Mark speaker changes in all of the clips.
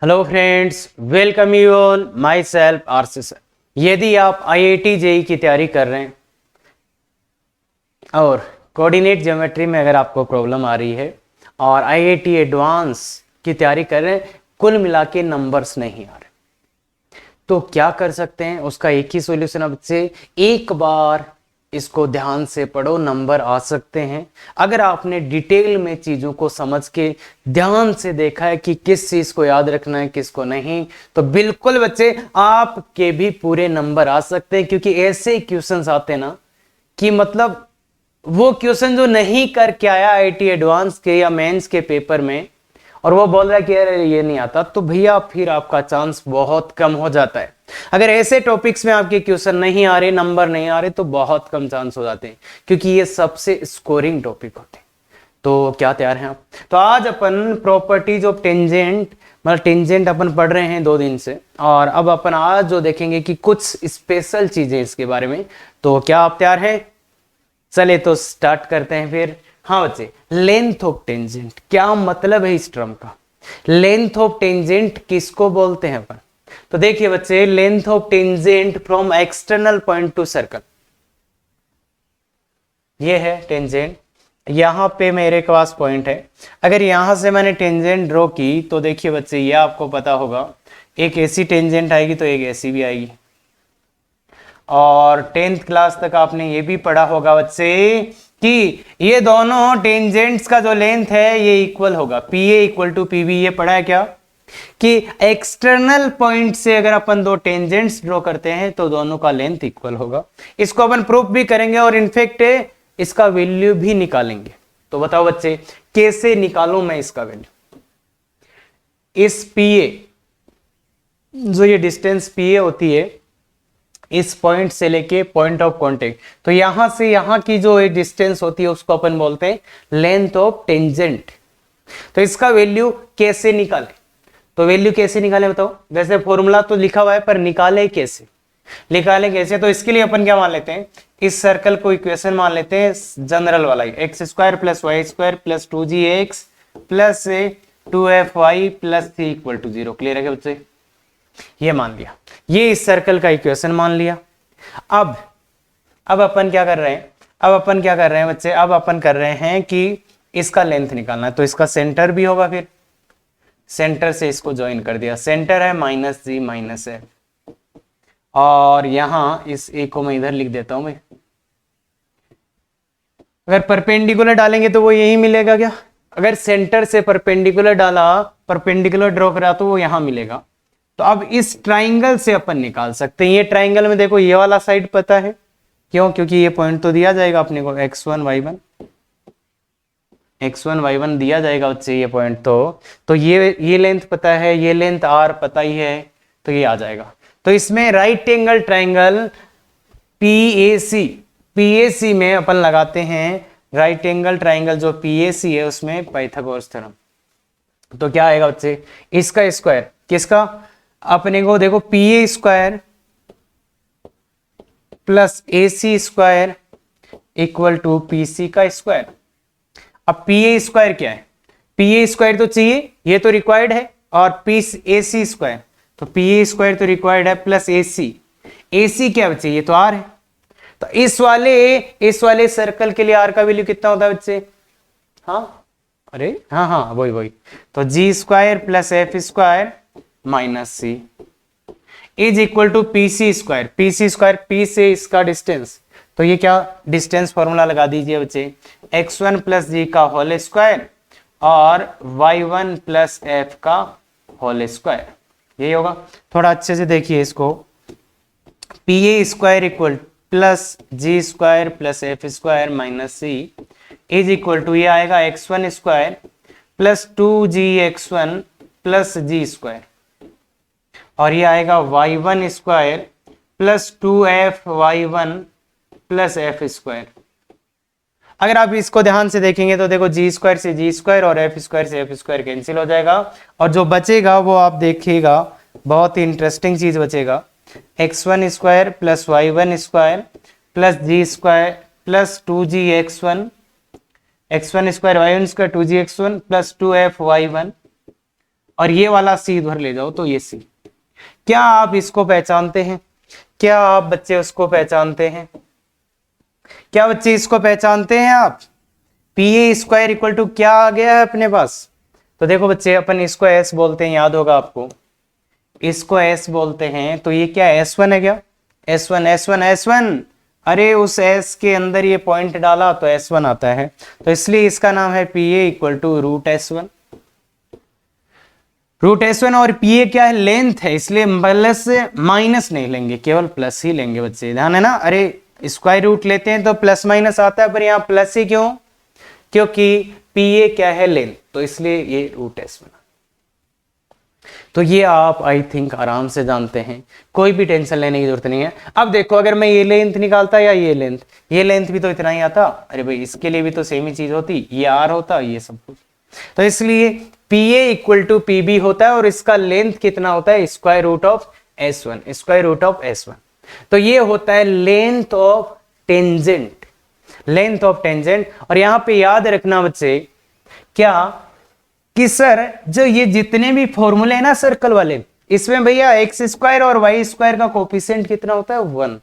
Speaker 1: Hello friends, welcome you all. My self RC sir. यदि आप IIT JEE की तैयारी कर रहे हैं और कोऑर्डिनेट ज्योमेट्री में अगर आपको प्रॉब्लम आ रही है और आईआईटी एडवांस की तैयारी कर रहे हैं, कुल मिला के नंबर्स नहीं आ रहे, तो क्या कर सकते हैं? उसका एक ही सॉल्यूशन, अब से एक बार इसको ध्यान से पढ़ो, नंबर आ सकते हैं। अगर आपने डिटेल में चीजों को समझ के ध्यान से देखा है कि किस चीज को याद रखना है किसको नहीं, तो बिल्कुल बच्चे आपके भी पूरे नंबर आ सकते हैं। क्योंकि ऐसे क्वेश्चंस आते हैं ना कि मतलब वो क्वेश्चन जो नहीं करके आया आईआईटी एडवांस के या मेंस के पेपर में और वो बोल रहा है कि अरे ये नहीं आता, तो भैया फिर आपका चांस बहुत कम हो जाता है। अगर ऐसे टॉपिक्स में आपके क्वेश्चन नहीं आ रहे, नंबर नहीं आ रहे, तो बहुत कम चांस हो जाते हैं, क्योंकि ये सबसे स्कोरिंग टॉपिक होते हैं। तो क्या तैयार हैं आप? तो आज अपन प्रॉपर्टीज ऑफ टेंजेंट, मतलब टेंजेंट अपन पढ़ रहे हैं 2 दिन से, और अब अपन आज जो देखेंगे कि कुछ स्पेशल चीजें इसके बारे में। तो क्या आप तैयार हैं? चले तो स्टार्ट करते हैं फिर। हाँ बच्चे, लेंथ ऑफ टेंजेंट क्या मतलब है इस टर्म का? लेंथ ऑफ टेंजेंट किसको बोलते हैं अपन? तो देखिए बच्चे, length of tangent from external point two circle, ये है टेंजेंट। यहां पे मेरे पास पॉइंट है, अगर यहां से मैंने टेंजेंट ड्रॉ की तो देखिए बच्चे, ये आपको पता होगा, एक ऐसी टेंजेंट आएगी तो एक ऐसी भी आएगी। और 10th क्लास तक आपने ये भी पढ़ा होगा बच्चे कि ये दोनों टेंजेंट्स का जो लेंथ है ये इक्वल होगा, P A equal to P B. ये पढ़ा है क्या कि एक्सटर्नल पॉइंट से अगर अपन दो टेंजेंट्स ड्रॉ करते हैं तो दोनों का लेंथ इक्वल होगा। इसको अपन प्रूफ भी करेंगे और इनफेक्ट इसका वैल्यू भी निकालेंगे। तो बताओ बच्चे, कैसे निकालूं मैं इसका वैल्यू? इस पी ए, जो ये डिस्टेंस पी ए होती है, इस पॉइंट से लेके पॉइंट ऑफ कांटेक्ट, तो यहां से यहां की जो डिस्टेंस होती है उसको अपन बोलते हैं लेंथ ऑफ टेंजेंट। तो इसका वैल्यू कैसे निकाले? तो वैल्यू कैसे निकाले बताओ? वैसे फॉर्मूला तो लिखा हुआ है, पर निकाले कैसे? निकाले कैसे? तो इसके लिए अपन क्या मान लेते हैं, इस सर्कल को इक्वेशन मान लेते हैं जनरल वाला, X square plus Y square plus 2gx plus 2fy plus 3 equal to 0। Clear है क्या बच्चे? ये मान लिया, ये इस सर्कल का इक्वेशन मान लिया। अब अपन क्या कर रहे हैं? बच्चे, अब अपन कर रहे हैं कि इसका लेंथ निकालना है, तो इसका सेंटर भी होगा, फिर सेंटर से इसको ज्वाइन कर दिया। सेंटर है -g - f, और यहां इस a को मैं इधर लिख देता हूं भाई। अगर परपेंडिकुलर डालेंगे तो वो यही मिलेगा क्या? अगर सेंटर से परपेंडिकुलर डाला, परपेंडिकुलर ड्रॉ करा, तो वो यहां मिलेगा। तो अब इस ट्राइंगल से अपन निकाल सकते हैं। ये ट्राइंगल में देखो, ये वाला साइड पता है, क्यों? क्योंकि ये पॉइंट तो दिया जाएगा अपने को, x1 y1 दिया जाएगा बच्चे, ये पॉइंट तो ये लेंथ पता है, ये लेंथ r पता ही है, तो ये आ जाएगा। तो इसमें राइट एंगल ट्राइंगल PAC में अपन लगाते हैं राइट एंगल ट्राइंगल, जो PAC है उसमें पाइथागोरस थ्योरम। तो क्या आएगा बच्चे? इसका स्क्वायर, किसका? अपने को देखो, PA square plus AC square equal to PC का स्क्वायर। अब PA स्क्वायर क्या है? PA स्क्वायर तो चाहिए, ये तो रिक्वायर्ड है, और AC स्क्वायर, तो PA स्क्वायर तो रिक्वायर्ड है प्लस AC क्या बच्चे? ये तो R है। तो इस वाले सर्कल के लिए R का वैल्यू कितना होता है बच्चे? हाँ, अरे हाँ, वही। तो G square plus F square minus C is equal to PC square. P से इसका डिस्टेंस, तो ये क्या डिस्टेंस फॉर्मूला लगा दीजिए बच्चे, x1 प्लस जी का होल स्क्वायर और y1 प्लस एफ का होल स्क्वायर, यही होगा। थोड़ा अच्छे से देखिए इसको, PA square equal plus G square plus F square minus C is equal to, ये आएगा x1 square plus 2gx1 plus G square, और ये आएगा y1 square plus 2fy1 plus F square. अगर आप इसको ध्यान से देखेंगे तो देखो, जी स्क्वायर से जी स्क्वायर और एफ स्क्वायर से एफ स्क्वायर कैंसिल हो जाएगा, और जो बचेगा वो आप देखिएगा, बहुत ही इंटरेस्टिंग चीज बचेगा, x1 square plus y1 square plus G square plus 2gx1 x1 square y1 square 2gx1 plus 2fy1 और ये वाला सी इधर ले जाओ तो ये सी। क्या आप इसको पहचानते हैं? क्या आप बच्चे उसको पहचानते हैं? क्या बच्चे इसको पहचानते हैं आप? P A square equal to क्या आ गया है अपने पास? तो देखो बच्चे, अपन इसको एस बोलते हैं, याद होगा आपको, इसको एस बोलते हैं। तो ये क्या एस वन है क्या? S one S one S one, अरे उस एस के अंदर ये पॉइंट डाला तो एस वन आता है, तो इसलिए इसका नाम है P A equal to root S one. Root S one और पी ए क्या है? लेंथ है, इसलिए प्लस माइनस नहीं लेंगे, केवल प्लस ही लेंगे बच्चे, ध्यान है ना। अरे स्क्वायर रूट लेते हैं तो प्लस माइनस आता है, पर यहाँ प्लस ही क्यों? क्योंकि पी ए क्या है? लेंथ, तो इसलिए ये रूट एस वन। तो ये आप आई थिंक आराम से जानते हैं, कोई भी टेंशन लेने की जरूरत नहीं है। अब देखो, अगर मैं ये लेंथ निकालता या ये लेंथ भी तो इतना ही आता। अरे भाई इसके लिए भी तो सेम ही चीज होती, ये आर होता, ये सब कुछ। तो इसलिए P A equal to P B होता है, और इसका लेंथ कितना होता है? Square root of S one, square root of S one. तो ये होता है length of tangent, length of tangent. और यहां पे याद रखना बच्चे क्या कि सर जो ये जितने भी फॉर्मूले हैं ना सर्कल वाले, इसमें भैया एक्स स्क्वायर और वाई स्क्वायर का कोफिशिएंट कितना होता है? 1।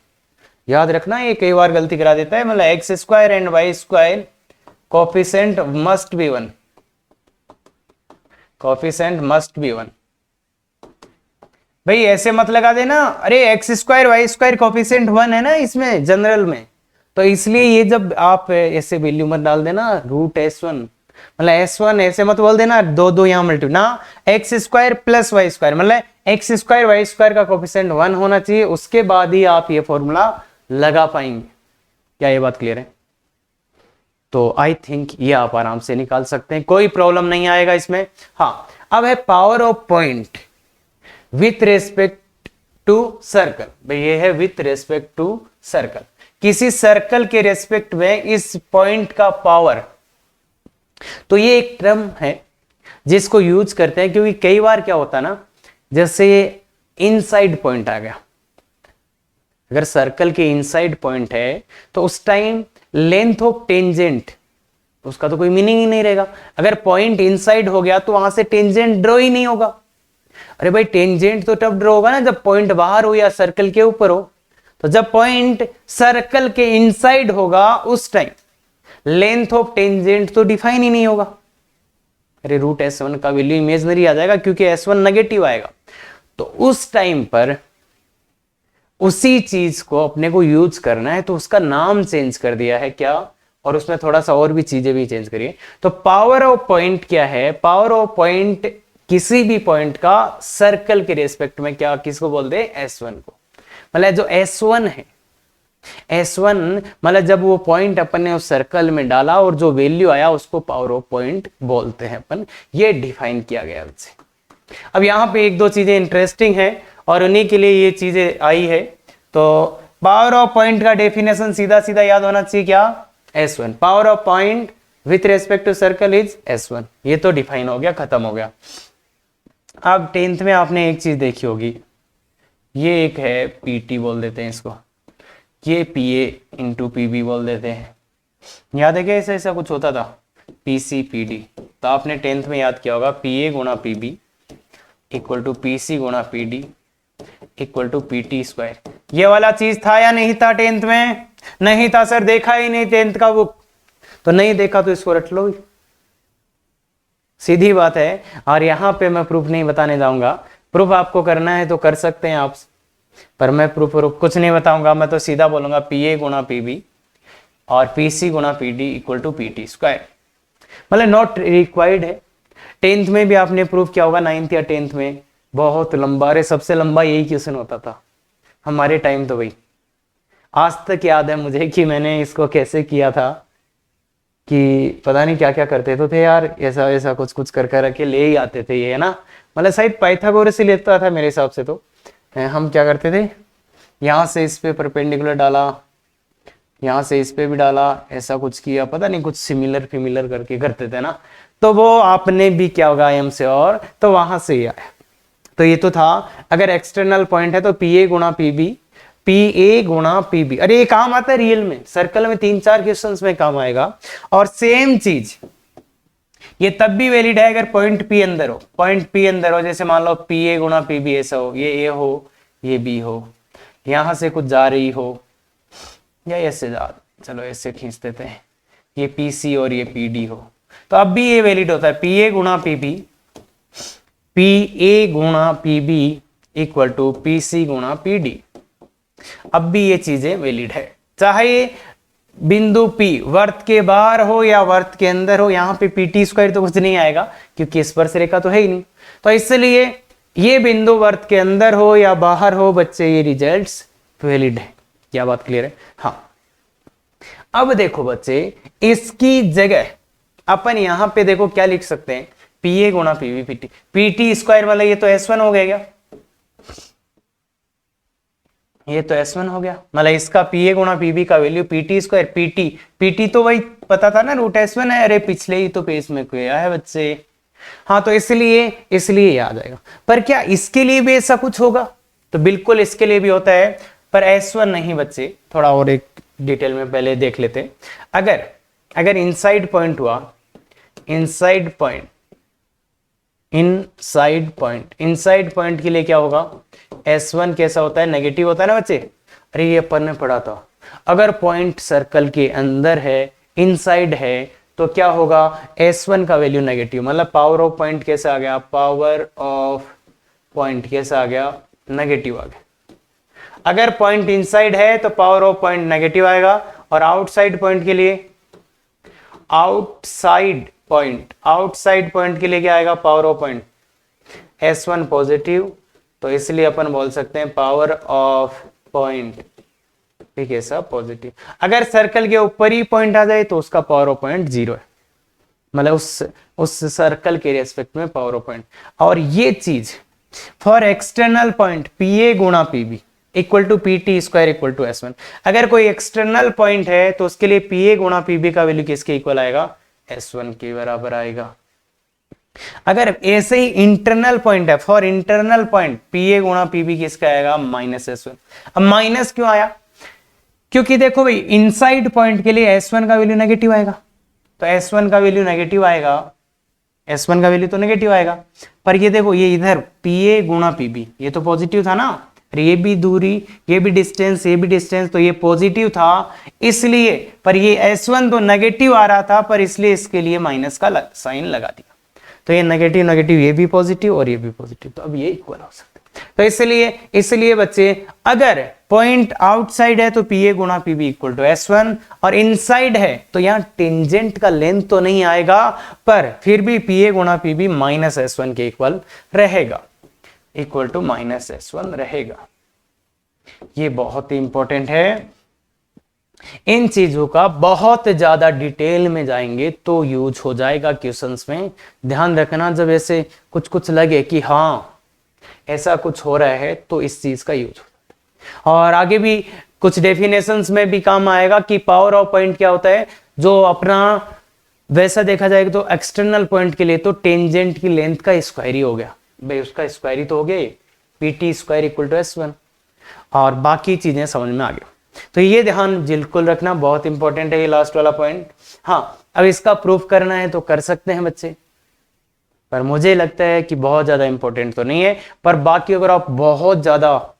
Speaker 1: याद रखना, ये कई बार गलती करा देता है, मतलब X square and Y square coefficient must be 1, coefficient must be 1। भाई ऐसे मत लगा देना, अरे X square Y square coefficient 1 है ना इसमें जनरल में, तो इसलिए ये जब आप ऐसे वैल्यू मत डाल देना रूट एस वन, मतलब एस वन ऐसे मत बोल देना, दो यहां मल्टीप्लाई ना, X square plus Y square, मतलब एक्स स्क्वायर वाई स्क्वायर का कोफिशिएंट 1 होना चाहिए, उसके बाद ही आप ये फॉर्मूला लगा पाएंगे। क्या ये बात क्लियर है? तो आई थिंक ये आप आराम से निकाल सकते हैं, कोई प्रॉब्लम नहीं आएगा इसमें। हाँ, अब है power of point with respect to circle. भाई ये है विथ रेस्पेक्ट टू सर्कल, किसी सर्कल के रेस्पेक्ट में इस पॉइंट का पावर। तो ये एक टर्म है जिसको यूज करते हैं, क्योंकि कई बार क्या होता है ना, जैसे इनसाइड पॉइंट आ गया, अगर सर्कल के इनसाइड पॉइंट है तो उस टाइम लेंथ ऑफ टेंजेंट उसका तो कोई मीनिंग ही नहीं रहेगा। अगर पॉइंट इनसाइड हो गया तो वहां से टेंजेंट ड्रॉ ही नहीं होगा। अरे भाई टेंजेंट तो तब ड्रॉ होगा ना जब पॉइंट बाहर हो या सर्कल के ऊपर हो, तो जब पॉइंट सर्कल के इनसाइड होगा उस टाइम लेंथ ऑफ टेंजेंट तो डिफाइन ही नहीं होगा। अरे रूट एस वन का वैल्यू इमेजनरी आ जाएगा क्योंकि एस वन नेगेटिव आएगा। तो उस टाइम पर उसी चीज को अपने को यूज करना है, तो उसका नाम चेंज कर दिया है क्या, और उसमें थोड़ा सा और भी चीजें भी चेंज करिए। तो पावर ऑफ पॉइंट क्या है? पावर ऑफ पॉइंट किसी भी पॉइंट का सर्कल के रेस्पेक्ट में क्या किसको बोलते हैं? एस वन को। मतलब जो एस वन है, एस वन मतलब जब वो पॉइंट अपन ने उस सर्कल में डाला और जो वैल्यू आया उसको पावर ऑफ पॉइंट बोलते हैं अपन, ये डिफाइन किया गया उससे। अब यहाँ पे एक दो चीजें इंटरेस्टिंग है और उन्हीं के लिए ये चीजें आई है। तो पावर ऑफ पॉइंट का डेफिनेशन सीधा सीधा याद होना चाहिए क्या? S one. Power of point with respect to circle is S one. ये तो डिफाइन हो गया, खत्म हो गया। अब 10th में आपने एक चीज देखी होगी, ये एक है पीटी बोल देते हैं इसको, ये पीए इंटू पीबी बोल देते हैं। याद है क्या ऐसा ऐसा कुछ होता था? PC PD. तो आपने 10th में याद किया होगा पीए गुणा पीबी इक्वल टू पीसी गुणा PD equal to PT square. ये वाला चीज था या नहीं था 10th में? नहीं था सर, देखा ही नहीं 10th का बुक। तो नहीं देखा तो इसको रट लो, सीधी बात है। और यहां पे मैं प्रूफ नहीं बताने जाऊंगा, प्रूफ आपको करना है तो कर सकते हैं आप, पर मैं प्रूफ कुछ नहीं बताऊंगा। मैं तो सीधा बोलूंगा पीए गुणा पीबी और पीसी गुणा PD equal to PT square. मतलब नॉट रिक्वायर्ड है। 10th में भी आपने प्रूफ किया होगा, 9th या 10th में बहुत लंबा, अरे सबसे लंबा यही क्वेश्चन होता था हमारे टाइम। तो भाई आज तक याद है मुझे कि मैंने इसको कैसे किया था, कि पता नहीं क्या क्या करते थे यार, ऐसा ऐसा कुछ कुछ कर करके ले ही आते थे ये, है ना। मतलब शायद पाइथागोरस ही लेता था मेरे हिसाब से। तो हम क्या करते थे, यहाँ से इस पे परपेंडिकुलर डाला, यहाँ से इस पे भी डाला, ऐसा कुछ किया, पता नहीं कुछ सिमिलर फिमिलर करके करते थे ना। तो वो आपने भी क्या होगा एम से, और तो वहां से ही आया। तो ये तो था, अगर एक्सटर्नल पॉइंट है तो पी ए गुणा पीबी, पी ए गुणा पीबी। अरे ये काम आता है रियल में, सर्कल में 3-4 क्वेश्चंस में काम आएगा। और सेम चीज ये तब भी वैलिड है अगर पॉइंट पी अंदर हो, पॉइंट पी अंदर हो, जैसे मान लो पी ए गुणा पी बी ऐसा हो, ये ए हो ये बी हो, यहां से कुछ जा रही हो या ऐसे जा, चलो ऐसे खींच देते हैं, ये पी सी और ये पी डी हो, तो अब भी ये वैलिड होता है, पी ए गुणा पी बी, पी ए गुणा P B equal to P C गुणा पी डी। अब भी ये चीजें वैलिड है, चाहे बिंदु P वर्त के बाहर हो या वर्त के अंदर हो, यहाँ पे PT स्क्वायर तो कुछ नहीं आएगा क्योंकि स्पर्श रेखा तो है ही नहीं, तो इसलिए ये बिंदु वर्त के अंदर हो या बाहर हो बच्चे, ये रिजल्ट्स वैलिड है। क्या बात क्लियर है? हाँ, अब देखो बच्चे, इसकी जगह अपन यहाँ पे देखो क्या लिख सकते हैं, PA गुणा PB PT, PT स्क्वायर वाला ये तो S1 हो गया क्या, ये तो S1 हो गया, मतलब इसका PA गुणा PB का वैल्यू PT स्क्वायर, PT तो वही पता था ना, रूट S1 है, अरे पिछले ही तो पेज में किया है बच्चे। हाँ, तो इसलिए याद आएगा। पर क्या इसके लिए भी ऐसा कुछ होगा? तो बिल्कुल इसके लिए भी होता है, पर S1 नहीं बच्चे, थोड़ा और एक डिटेल में पहले देख लेते हैं। अगर इनसाइड पॉइंट हुआ, इनसाइड पॉइंट के लिए क्या होगा, S1 कैसा होता है, नेगेटिव होता है ना बच्चे, अरे ये अपन ने पढ़ा था। अगर पॉइंट सर्कल के अंदर है, इनसाइड है, तो क्या होगा, S1 का वैल्यू नेगेटिव, मतलब पावर ऑफ पॉइंट कैसा आ गया, पावर ऑफ पॉइंट कैसा आ गया, नेगेटिव आ गया। अगर पॉइंट इनसाइड है तो पावर ऑफ पॉइंट नेगेटिव आएगा, और आउटसाइड पॉइंट के लिए, आउटसाइड पॉइंट के लिए क्या आएगा, power of point S1 positive, तो इसलिए अपन बोल सकते हैं पावर ऑफ पॉइंट ठीक है सब पॉजिटिव। अगर सर्कल के ऊपर ही पॉइंट आ जाए तो उसका पावर ऑफ पॉइंट 0 है, मतलब उस सर्कल के रेस्पेक्ट में पावर ऑफ पॉइंट। और ये चीज फॉर एक्सटर्नल पॉइंट PA गुणा PB equal to PT square equal to S1। अगर कोई एक्सटर्नल पॉइंट है तो उसके लिए PA गुणा PB का वैल्यू किसके इक्वल आएगा, S1 के बराबर आएगा। अगर ऐसे ही इंटरनल पॉइंट है, फॉर इंटरनल पॉइंट PA गुणा PB किसका आएगा, माइनस S1। अब माइनस क्यों आया, क्योंकि देखो भाई इनसाइड पॉइंट के लिए S1 का वैल्यू नेगेटिव आएगा, तो S1 का वैल्यू नेगेटिव आएगा, S1 का वैल्यू तो नेगेटिव आएगा। पर ये देखो ये इधर PA गुणा PB ये तो पॉजिटिव था ना, ये भी दूरी, ये भी डिस्टेंस, ये भी डिस्टेंस, तो ये पॉजिटिव था इसलिए, पर ये S1 तो नेगेटिव आ रहा था, पर इसलिए इसके लिए माइनस का साइन लगा दिया, तो ये नेगेटिव नेगेटिव, ये भी पॉजिटिव और ये भी पॉजिटिव, तो अब ये इक्वल हो सकते। तो इसलिए बच्चे अगर पॉइंट आउटसाइड है तो PA गुणा PB इक्वल टू S1, और इनसाइड है तो यहां टेंजेंट का लेंथ तो नहीं आएगा, पर फिर भी PA गुणा PB माइनस S1 के इक्वल रहेगा, इक्वल टू माइनस S1 रहेगा। ये बहुत ही इंपॉर्टेंट है, इन चीजों का बहुत ज्यादा डिटेल में जाएंगे तो यूज हो जाएगा क्वेश्चंस में। ध्यान रखना, जब ऐसे कुछ लगे कि हाँ ऐसा कुछ हो रहा है तो इस चीज का यूज हो जाता है। और आगे भी कुछ डेफिनेशंस में भी काम आएगा कि पावर ऑफ पॉइंट क्या होता है, जो अपना वैसा देखा जाएगा तो एक्सटर्नल पॉइंट के लिए तो टेंजेंट की लेंथ का स्क्वायर ही हो गया भाई, उसका स्क्वायर ही तो हो गया, PT square equal to S1, और बाकी चीजें समझ में आ गई। तो ये ध्यान बिल्कुल रखना, बहुत इंपॉर्टेंट है ये लास्ट वाला पॉइंट। हाँ, अब इसका प्रूफ करना है तो कर सकते हैं बच्चे, पर मुझे लगता है कि बहुत ज्यादा इंपॉर्टेंट तो नहीं है, पर बाकी अगर आप बहुत ज्यादा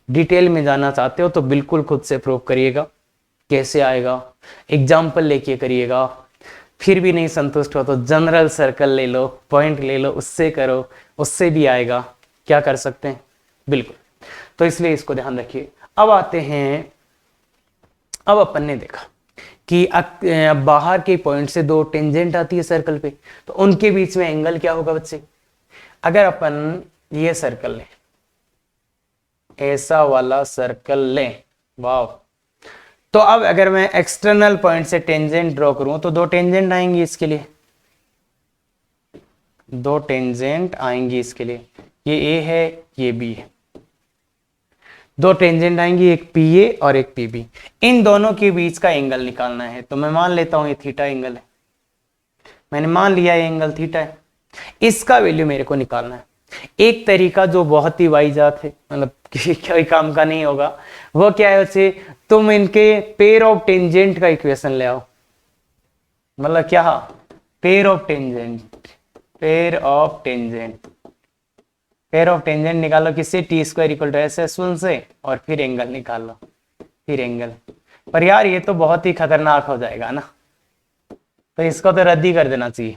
Speaker 1: डिटेल में जाना चाहते हो तो बिल्कुल खुद से प्रूफ करिएगा। कैसे आएगा, एग्जाम्पल लेके करिएगा। फिर भी नहीं संतुष्ट हो तो जनरल सर्कल ले लो, पॉइंट ले लो, उससे करो, उससे भी आएगा। क्या कर सकते हैं, बिल्कुल। तो इसलिए इसको ध्यान रखिए। अब आते हैं, अब अपन ने देखा कि बाहर के पॉइंट से दो टेंजेंट आती है सर्कल पे, तो उनके बीच में एंगल क्या होगा बच्चे। अगर अपन ये सर्कल लें, ऐसा वाला सर्कल लें, वाह, तो अब अगर मैं एक्सटर्नल पॉइंट से टेंजेंट ड्रॉ करूं तो दो टेंजेंट आएंगी इसके लिए, दो टेंजेंट आएंगी इसके लिए, ये A है ये B है, दो टेंजेंट आएंगी, एक PA और एक PB। इन दोनों के बीच का एंगल निकालना है, तो मैं मान लेता हूं ये थीटा एंगल है, मैंने मान लिया ये एंगल थीटा है, इसका वैल्यू मेरे को निकालना है। एक तरीका जो बहुत ही वाइजात है, मतलब कोई काम का नहीं होगा, वो क्या है वैसे, तुम इनके पेयर ऑफ टेंजेंट का इक्वेशन ले आओ। मतलब क्या, pair of tangent, pair of tangent, pair of tangent निकालो किससे, T square equal to S S one से, और फिर एंगल निकाल लो, फिर एंगल। पर यार ये तो बहुत ही खतरनाक हो जाएगा ना, तो इसको तो रद्द ही कर देना चाहिए।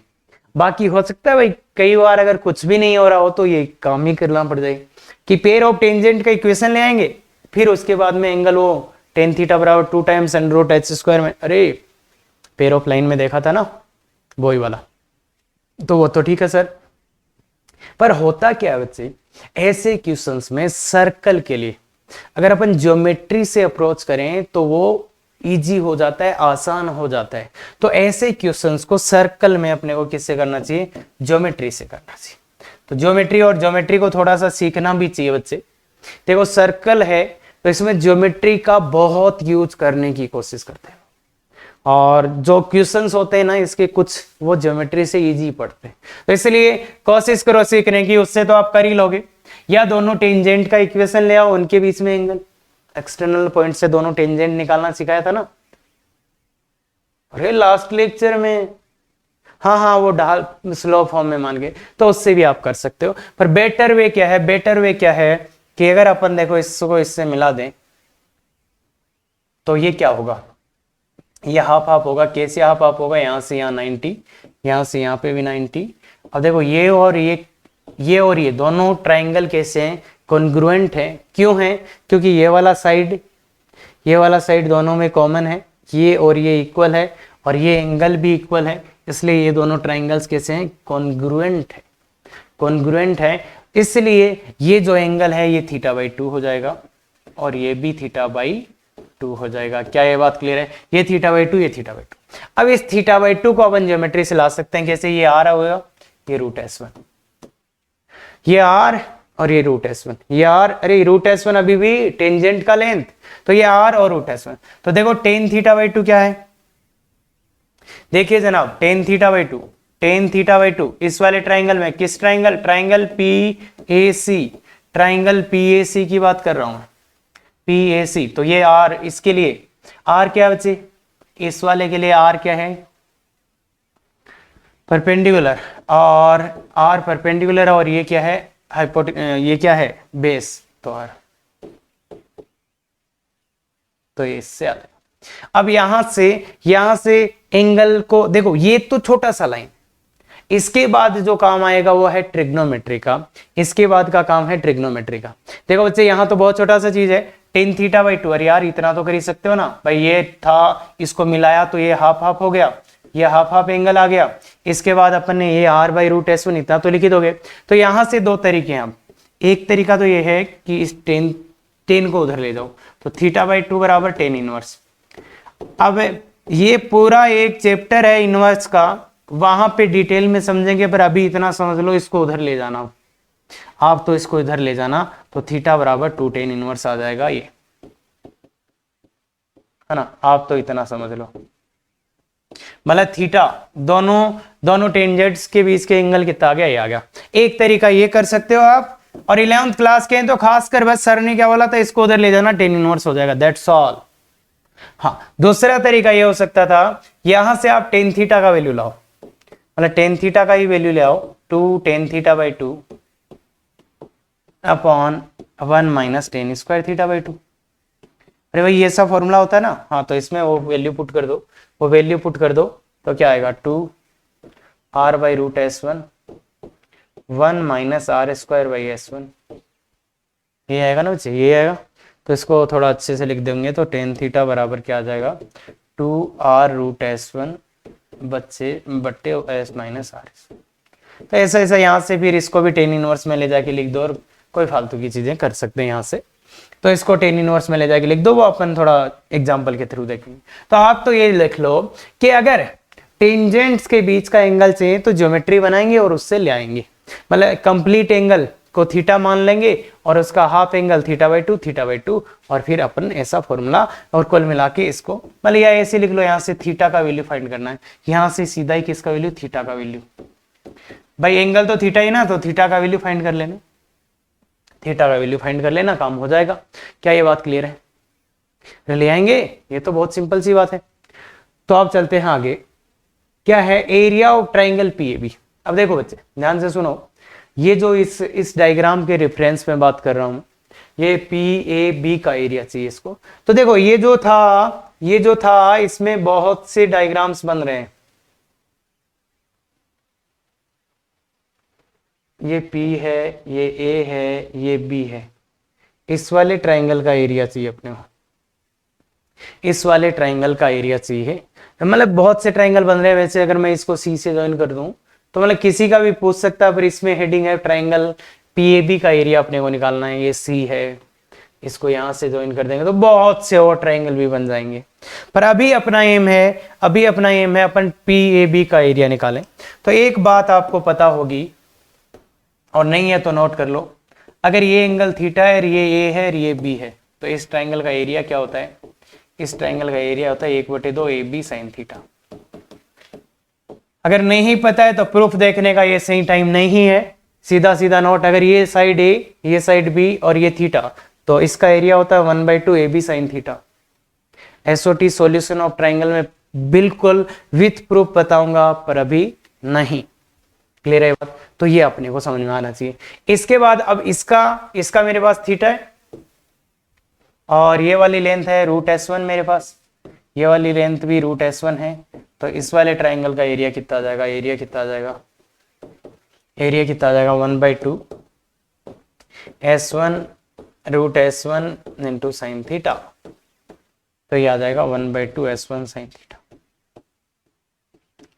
Speaker 1: बाकी हो सकता है भाई कई बार अगर कुछ भी नहीं हो रहा हो तो ये काम ही करना पड़ जाए कि पेयर ऑफ टेंजेंट का इक्वेशन ले आएंगे, फिर उसके बाद में एंगल वो टेन थीटा बराबर 2 times under root H square में, अरे पेयर ऑफ लाइन में देखा था ना वही वाला, तो वो तो ठीक है सर। पर होता क्या है बच्चे, ऐसे क्वेश्चंस में सर्कल के लिए अगर अपन ज्योमेट्री से अप्रोच करें तो वो इजी हो जाता है, आसान हो जाता है। तो ऐसे क्वेश्चंस को सर्कल में अपने को किससे करना चाहिए, ज्योमेट्री से करना चाहिए। तो ज्योमेट्री, और ज्योमेट्री को थोड़ा सा सीखना भी चाहिए बच्चे। देखो सर्कल है तो इसमें ज्योमेट्री का बहुत यूज करने की कोशिश करते हैं, और जो क्वेश्चंस होते हैं ना इसके कुछ वो ज्योमेट्री से इजी पड़ते हैं, तो इसलिए कोशिश करो सीखने की, उससे तो आप कर ही लोगे। या दोनों टेंजेंट का इक्वेशन ले आओ, उनके बीच में एंगल, एक्सटर्नल पॉइंट से दोनों टेंजेंट निकालना सिखाया था ना, अरे लास्ट लेक्चर में। हाँ वो ढाल स्लो फॉर्म में मान गए, तो उससे भी आप कर सकते हो। पर बेटर वे क्या है, बेटर वे क्या है कि अगर अपन देखो इसको इससे मिला दें तो ये क्या होगा, ये हाफ हाफ होगा। कैसे हाफ हाफ होगा, यहां से यहाँ 90, यहां से यहाँ पे भी 90। अब देखो ये और ये दोनों ट्राइंगल कैसे हैं, कॉन्ग्रुएंट है। क्यों है, क्योंकि ये वाला साइड दोनों में कॉमन है, ये और ये इक्वल है, और ये एंगल भी इक्वल है, इसलिए ये दोनों ट्राइंगल्स कैसे हैं, कॉन्ग्रुएंट है, कॉन्ग्रुएंट है। इसलिए ये जो एंगल है ये θ/2 हो जाएगा, और ये भी θ/2 हो जाएगा। क्या ये बात क्लियर है, ये θ/2, ये θ/2। अब इस θ/2 को अपन ज्योमेट्री से ला सकते हैं कैसे, ये r होगा, ये √S1, ये r और ये √S1, ये r, अरे √S1 अभी भी टेंजेंट का लेंथ, तो ये r और √S1। तो देखो tan θ/2 क्या है, देखिए जनाब tan θ/2 इस वाले ट्राइंगल में, किस ट्राइंगल, ट्राइंगल PAC की बात कर रहा हूं, PAC। तो ये r, इसके लिए r क्या बच्चे, इस वाले के लिए r क्या है, परपेंडिकुलर, और r परपेंडिकुलर, और ये क्या है, ये क्या है, बेस, तो r, तो ये इससे आता है। अब यहां से एंगल को देखो, ये तो छोटा सा लाइन, इसके बाद जो काम आएगा वो है ट्रिग्नोमेट्री का, इसके बाद का काम है ट्रिग्नोमेट्री का। देखो बच्चे यहाँ तो बहुत छोटा सा चीज है, tan θ/2, अरे यार इतना तो कर ही सकते हो ना भाई, ये था, इसको मिलाया तो ये हाफ हाफ हो गया, ये हाफ हाफ एंगल आ गया। इसके बाद अपन ने ये r/√S1 इतना तो लिखित हो गए। तो यहां से दो तरीके हैं। अब एक तरीका तो ये है कि इस टेन को उधर ले जाओ, तो θ/2 बराबर tan इनवर्स। अब ये पूरा एक चैप्टर है इनवर्स का, वहां पे डिटेल में समझेंगे, पर अभी इतना समझ लो, इसको उधर ले जाना आप, तो इसको इधर ले जाना, तो θ बराबर 2 tan इनवर्स आ जाएगा, ये है ना। आप तो इतना समझ लो, मतलब थीटा दोनों टेंजेंट्स के बीच के एंगल कितना आ गया, ये आ गया। एक तरीका ये कर सकते हो आप, और 11th क्लास के हैं तो खासकर बस सर ने क्या बोला था, इसको उधर ले जाना, tan इनवर्स हो जाएगा, दैट्स ऑल। हाँ, दूसरा तरीका ये हो सकता था, यहां से आप tan थीटा का वैल्यू लाओ, मतलब tan थीटा का ही वैल्यू ले आओ, 2 tan θ/2 upon 1 minus tan square θ/2। अरे भाई ये सब फॉर्मूला होता है ना, हाँ, तो इसमें वो वैल्यू पुट कर दो, तो क्या आएगा, 2 r/√S1 1 माइनस r²/S1, ये आएगा ना बच्चे, ये आएगा। तो इसको थोड़ा अच्छे से लिख देंगे, तो tan थीटा बराबर क्या आ जाएगा, 2 r√S1 बट्टे s माइनस r। तो ऐसा यहाँ से फिर इसको भी tan इनवर्स में ले जाके लिख दो, और कोई फालतू की चीजें कर सकते हैं यहाँ से, तो इसको tan इनवर्स में ले जाके लिख दो, वो अपन थोड़ा एग्जांपल के थ्रू देखेंगे। तो आप तो ये लिख लो कि अगर टेंजेंट्स के बीच का एंगल चाहिए तो ज्योमेट्री बनाएंगे और उससे ले आएंगे, मतलब कंप्लीट एंगल को थीटा मान लेंगे और उसका हाफ एंगल θ/2, और फिर अपन ऐसा फॉर्मूला और कुल मिला के इसको, मतलब या ऐसे लिख लो, यहाँ से थीटा का वैल्यू फाइंड करना है, यहाँ से सीधा ही किसका वैल्यू, थीटा का वैल्यू। भाई एंगल तो थीटा ही ना, तो थीटा का वैल्यू फाइंड कर लेना, काम हो जाएगा। क्या ये बात क्लियर है, ले आएंगे, ये तो बहुत सिंपल सी बात है। तो आप चलते हैं आगे, क्या है, एरिया ऑफ ट्राइंगल पीएबी। अब देखो बच्चे ध्यान से सुनो, ये जो इस डायग्राम के रेफरेंस में बात कर रहा हूं, ये पीएबी का एरिया चाहिए इसको। तो देखो ये जो था इसमें बहुत से डायग्राम्स बन रहे हैं, ये P है, ये A है, ये B है। इस वाले ट्राइंगल का एरिया चाहिए अपने को, इस वाले ट्राइंगल का एरिया चाहिए। मतलब बहुत से ट्राइंगल बन रहे हैं, वैसे अगर मैं इसको C से ज्वाइन कर दूं तो मतलब किसी का भी पूछ सकता है, पर इसमें हेडिंग है ट्राइंगल PAB का एरिया अपने को निकालना है, ये C है, इसको यहां से ज्वाइन कर देंगे तो बहुत से और ट्राइंगल भी बन जाएंगे। पर अभी अपना एम है अपन PAB का एरिया निकालें। तो एक बात आपको पता होगी, और नहीं है तो नोट कर लो, अगर ये एंगल थीटा है, ये A है, ये B है, तो इस ट्राइंगल का एरिया क्या होता है, इस ट्राइंगल का एरिया होता है 1/2 AB sin थीटा। अगर नहीं पता है तो प्रूफ देखने का ये सही टाइम नहीं है, सीधा सीधा नोट, अगर ये साइड A, ये साइड B और ये थीटा, तो इसका एरिया होता है 1/2 AB sin theta. SOT solution of triangle में बिल्कुल विथ प्रूफ बताऊंगा, पर अभी नहीं। क्लियर है बात? तो ये अपने को समझ में आना चाहिए। इसके बाद अब इसका मेरे पास थीटा है और ये वाली लेंथ है √S1 मेरे पास, ये वाली लेंथ भी √S1 है। तो इस वाले ट्राइंगल का एरिया कितना आ जाएगा, एरिया कितना आ जाएगा 1/2 S1 √S1 into sine theta. तो ये आ जाएगा 1/2 S1 साइन थीटा।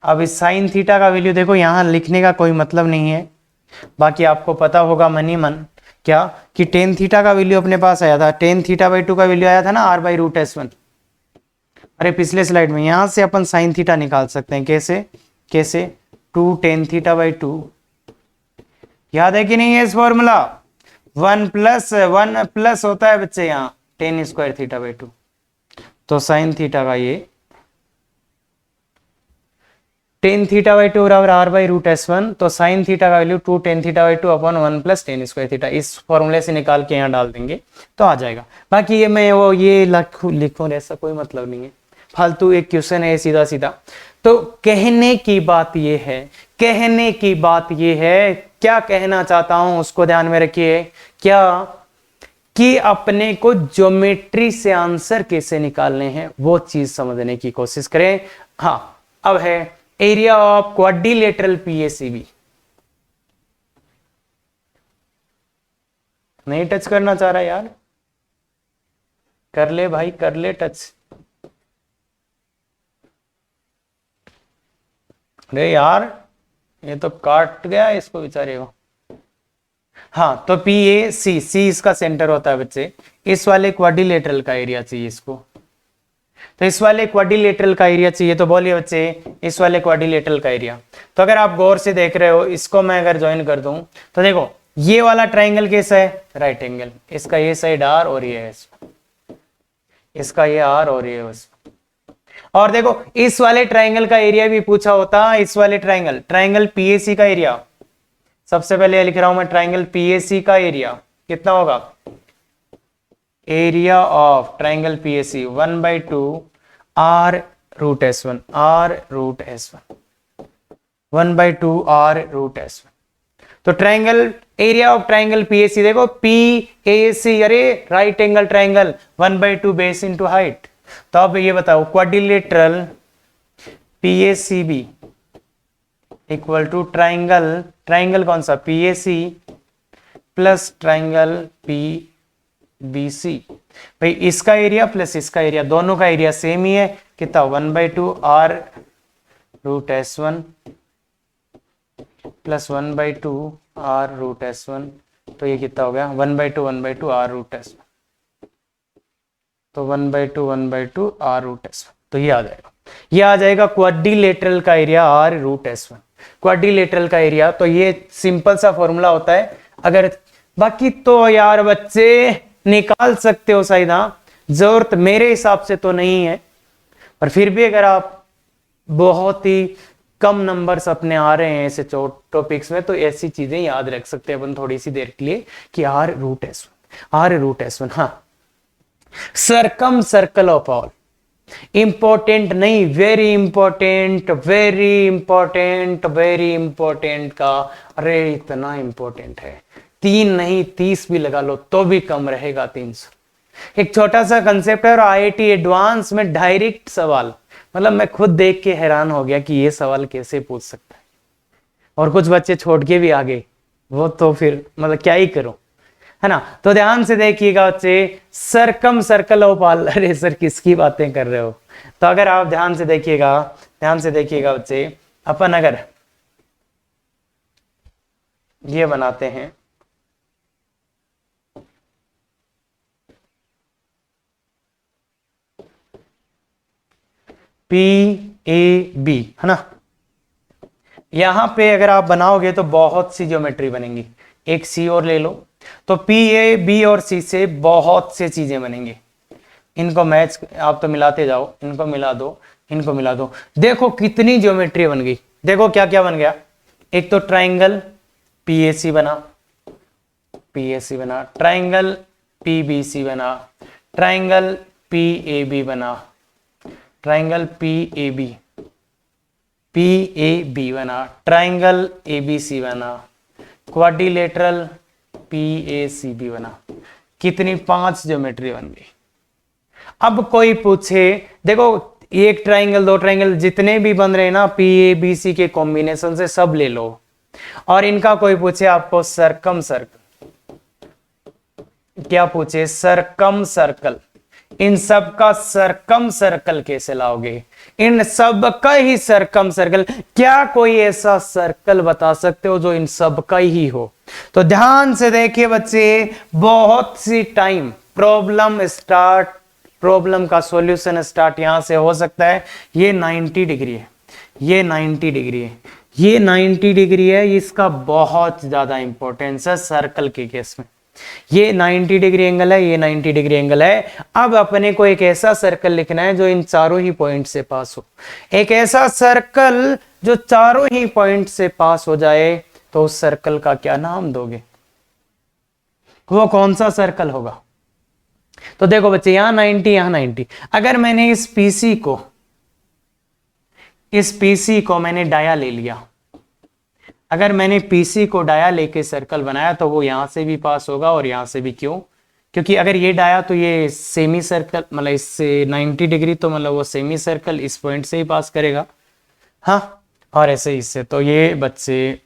Speaker 1: अब इस साइन थीटा का वैल्यू देखो, यहां लिखने का कोई मतलब नहीं है, बाकी आपको पता होगा मन ही मन क्या कि टेन थीटा का वैल्यू अपने पास आया था, टेन थीटा/2 का वैल्यू आया था ना R/√S1। अरे पिछले स्लाइड में, यहां से अपन साइन थीटा निकाल सकते हैं। कैसे 2 tan θ/2, याद है कि नहीं है इस फॉर्मूला, 1 प्लस होता है बच्चे यहाँ tan² θ/2। तो साइन थीटा का ये tan θ/2 बराबर R/√S1, तो साइन थीटा का value 2 tan θ/2 upon 1 plus tan² theta, इस फॉर्मूले से निकाल के यहाँ डाल देंगे तो आ जाएगा। बाकी ये मैं ये लिखूं ऐसा कोई मतलब नहीं है, फालतू एक क्वेश्चन है सीधा सीधा। तो कहने की बात ये है, क्या कहना चाहता हूं उसको ध्यान में रखिए, क्या कि अपने को ज्योमेट्री से आंसर कैसे निकालने हैं वो चीज समझने की कोशिश करें। हाँ, अब है एरिया ऑफ क्वाड्रिलेटरल PACB। नहीं टच करना चाह रहा यार, कर ले भाई, कर ले टच। अरे यार ये तो काट गया इसको बेचारे को। हाँ, तो PAC, C इसका सेंटर होता है बच्चे, इस वाले क्वाड्रिलेटरल का एरिया चाहिए इसको। तो इस वाले क्वाड्रिलेटरल का एरिया चाहिए, तो बोलिए बच्चे इस वाले क्वाड्रिलेटरल का एरिया। तो अगर आप गौर से देख रहे हो, इसको मैं अगर ज्वाइन कर दूं तो देखो ये वाला ट्राइंगल कैसा है, राइट एंगल, इसका ये साइड R और ये S, इसका ये R और ये S। और देखो इस वाले ट्राइंगल का एरिया भी पूछा होता, इस वाले ट्राइंगल PAC का एरिया, सबसे पहले लिख रहा हूं मैं, ट्राइंगल PAC का एरिया कितना होगा, area of triangle PAC 1/2 R√S1, 1/2 R√S1। तो triangle area of triangle PAC देखो, PAC, अरे right angle triangle 1/2 base into height. तो अब ये बताओ quadrilateral PACB equal to triangle कौन सा, PAC प्लस ट्राइंगल PBC। भाई इसका एरिया प्लस इसका एरिया, दोनों का एरिया सेम ही है, कितना 1/2 R√S1 प्लस 1/2 R√S1। तो ये कितना हो गया 1/2 R√S1। तो 1/2 R√S1। तो ये आ जाएगा क्वाड्रिलेटरल का एरिया R√S1, क्वाड्रिलेटरल का एरिया। तो ये सिंपल सा फॉर्मूला होता है। अगर बाकी तो यार बच्चे निकाल सकते हो शायद, हाँ जरूरत मेरे हिसाब से तो नहीं है, पर फिर भी अगर आप बहुत ही कम नंबर्स अपने आ रहे हैं ऐसे टॉपिक्स में, तो ऐसी चीजें याद रख सकते हैं अपन थोड़ी सी देर के लिए कि R√S1। हाँ, सरकम सर्कल ऑफ ऑल, इंपॉर्टेंट नहीं, very important, very important, very important का। अरे इतना इंपॉर्टेंट है, 3 नहीं 30 भी लगा लो तो भी कम रहेगा 300। एक छोटा सा कंसेप्ट है और आईआईटी एडवांस में डायरेक्ट सवाल, मतलब मैं खुद देख के हैरान हो गया कि ये सवाल कैसे पूछ सकता है। और कुछ बच्चे छोड़ के भी आ गए, वो तो फिर मतलब क्या ही करो, है ना। तो ध्यान से देखिएगा बच्चे, सरकम सर्कल ऑफ ऑल, अरे सर किसकी बातें कर रहे हो। तो अगर आप ध्यान से देखिएगा, ध्यान से देखिएगा बच्चे, अपन अगर ये बनाते हैं पी ए बी, है ना, यहां पे अगर आप बनाओगे तो बहुत सी ज्योमेट्री बनेंगी। एक सी और ले लो, तो पी ए बी और सी से बहुत से चीजें बनेंगी। इनको मैच आप तो मिलाते जाओ, इनको मिला दो, इनको मिला दो, देखो कितनी ज्योमेट्री बन गई। देखो क्या क्या बन गया, एक तो ट्राइंगल पीएसी बना, पीएसी बना, ट्राइंगल पीबीसी बना, ट्राइंगल पीएबी बना, ट्राइंगल पीएबी, पीएबी बना, ट्राइंगल एबीसी बना, क्वाड्रिलेटरल पीएसीबी बना। कितनी 5 ज्योमेट्री बन गई। अब कोई पूछे, देखो एक ट्राइंगल, दो ट्राइंगल, जितने भी बन रहे हैं ना पी ए बी सी के कॉम्बिनेशन से सब ले लो, और इनका कोई पूछे आपको सरकम सर्कल, क्या पूछे सरकम सर्कल, इन सब का सरकम सर्कल कैसे लाओगे, इन सब का ही सरकम सर्कल, क्या कोई ऐसा सर्कल बता सकते हो जो इन सब का ही हो। तो ध्यान से देखिए बच्चे, बहुत सी टाइम प्रॉब्लम का सॉल्यूशन स्टार्ट यहां से हो सकता है। ये 90 डिग्री है, ये 90 डिग्री है, ये 90 डिग्री है, इसका बहुत ज्यादा इंपॉर्टेंस है सर्कल के केस में। ये 90 डिग्री एंगल है, ये 90 डिग्री एंगल है। अब अपने को एक ऐसा सर्कल लिखना है जो इन चारों ही पॉइंट से पास हो, एक ऐसा सर्कल जो चारों ही पॉइंट से पास हो जाए, तो उस सर्कल का क्या नाम दोगे, वो कौन सा सर्कल होगा। तो देखो बच्चे, यहां 90, यहां 90, अगर मैंने इस पीसी को मैंने डाया ले लिया, अगर मैंने पीसी को डाया लेके सर्कल बनाया, तो वो यहां से भी पास होगा और यहां से भी। क्यों, क्योंकि अगर ये डाया तो ये सेमी सर्कल, मतलब इससे 90 डिग्री, तो मतलब वो सेमी सर्कल इस पॉइंट से ही पास करेगा, हाँ, और ऐसे ही इससे। तो ये बच्चे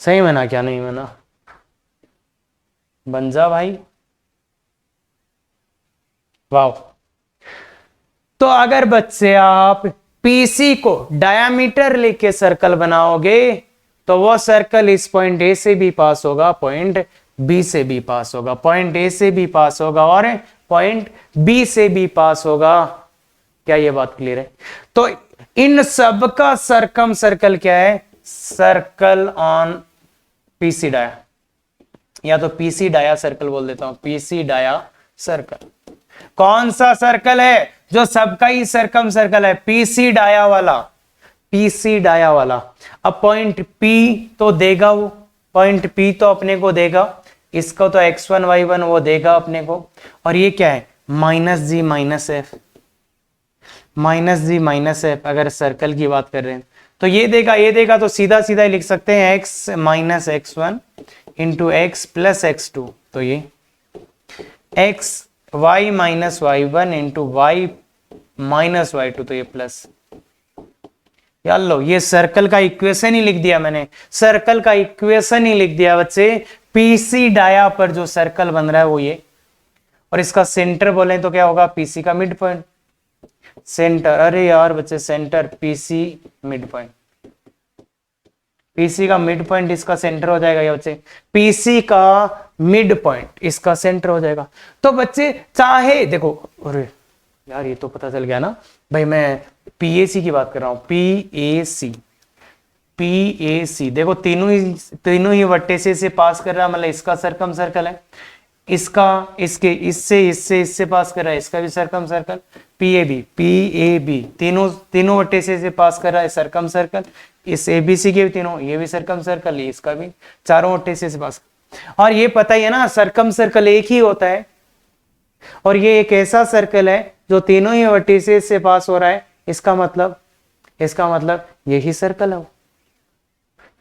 Speaker 1: सही बना क्या, नहीं बना, बन जा भाई, वाह। तो अगर बच्चे आप पीसी को डायामीटर लेके सर्कल बनाओगे, तो वो सर्कल इस पॉइंट ए से भी पास होगा, पॉइंट बी से भी पास होगा, पॉइंट ए से भी पास होगा और पॉइंट बी से भी पास होगा। क्या ये बात क्लियर है। तो इन सब का सरकम सर्कल क्या है, सर्कल ऑन पीसी डाया, या तो पीसी डाया सर्कल बोल देता हूं, पीसी डाया सर्कल। कौन सा सर्कल है जो सबका ही सरकम सर्कल है, पीसी डाया वाला, पीसी डाया वाला। अब पॉइंट पी तो देगा, वो पॉइंट पी तो अपने को देगा, इसको तो x1 y1 वो देगा अपने को। और ये क्या है, माइनस जी माइनस एफ, माइनस जी माइनस एफ, अगर सर्कल की बात कर रहे हैं तो ये देगा, ये देगा, तो सीधा सीधा ही लिख सकते हैं x minus x1 into X plus x2, तो ये x y minus y1 into Y minus y2, तो ये प्लस। यार लो, ये सर्कल का इक्वेशन ही लिख दिया मैंने, सर्कल का इक्वेशन ही लिख दिया बच्चे। पीसी डाया पर जो सर्कल बन रहा है वो ये, और इसका सेंटर बोले तो क्या होगा, पीसी का मिड पॉइंट, सेंटर, अरे यार बच्चे centre, PC mid point, PC का मिड पॉइंट इसका सेंटर हो जाएगा ये बच्चे, पीसी का मिड पॉइंट इसका सेंटर हो जाएगा। तो बच्चे चाहे देखो, अरे यार ये तो पता चल गया ना भाई, मैं पीएसी की बात कर रहा हूं, पीएसी, पीएसी देखो तीनों ही वर्टेसे से पास कर रहा है, मतलब इसका सरकम सर्कल है, इसका इससे इससे पास कर रहा है, इसका भी सरकम सर्कल, पीएबी तीनों वर्टेसे से पास कर रहा है सरकम सर्कल, इस एबीसी के भी तीनों, ये भी सरकम सर्कल, इसका भी चारों वर्टेसे से पास। और ये पता ही है ना, सर्कम सर्कल एक ही होता है, और ये एक ऐसा सर्कल है जो तीनों ही वर्टिसेस से पास हो रहा है। इसका मतलब यही सर्कल है,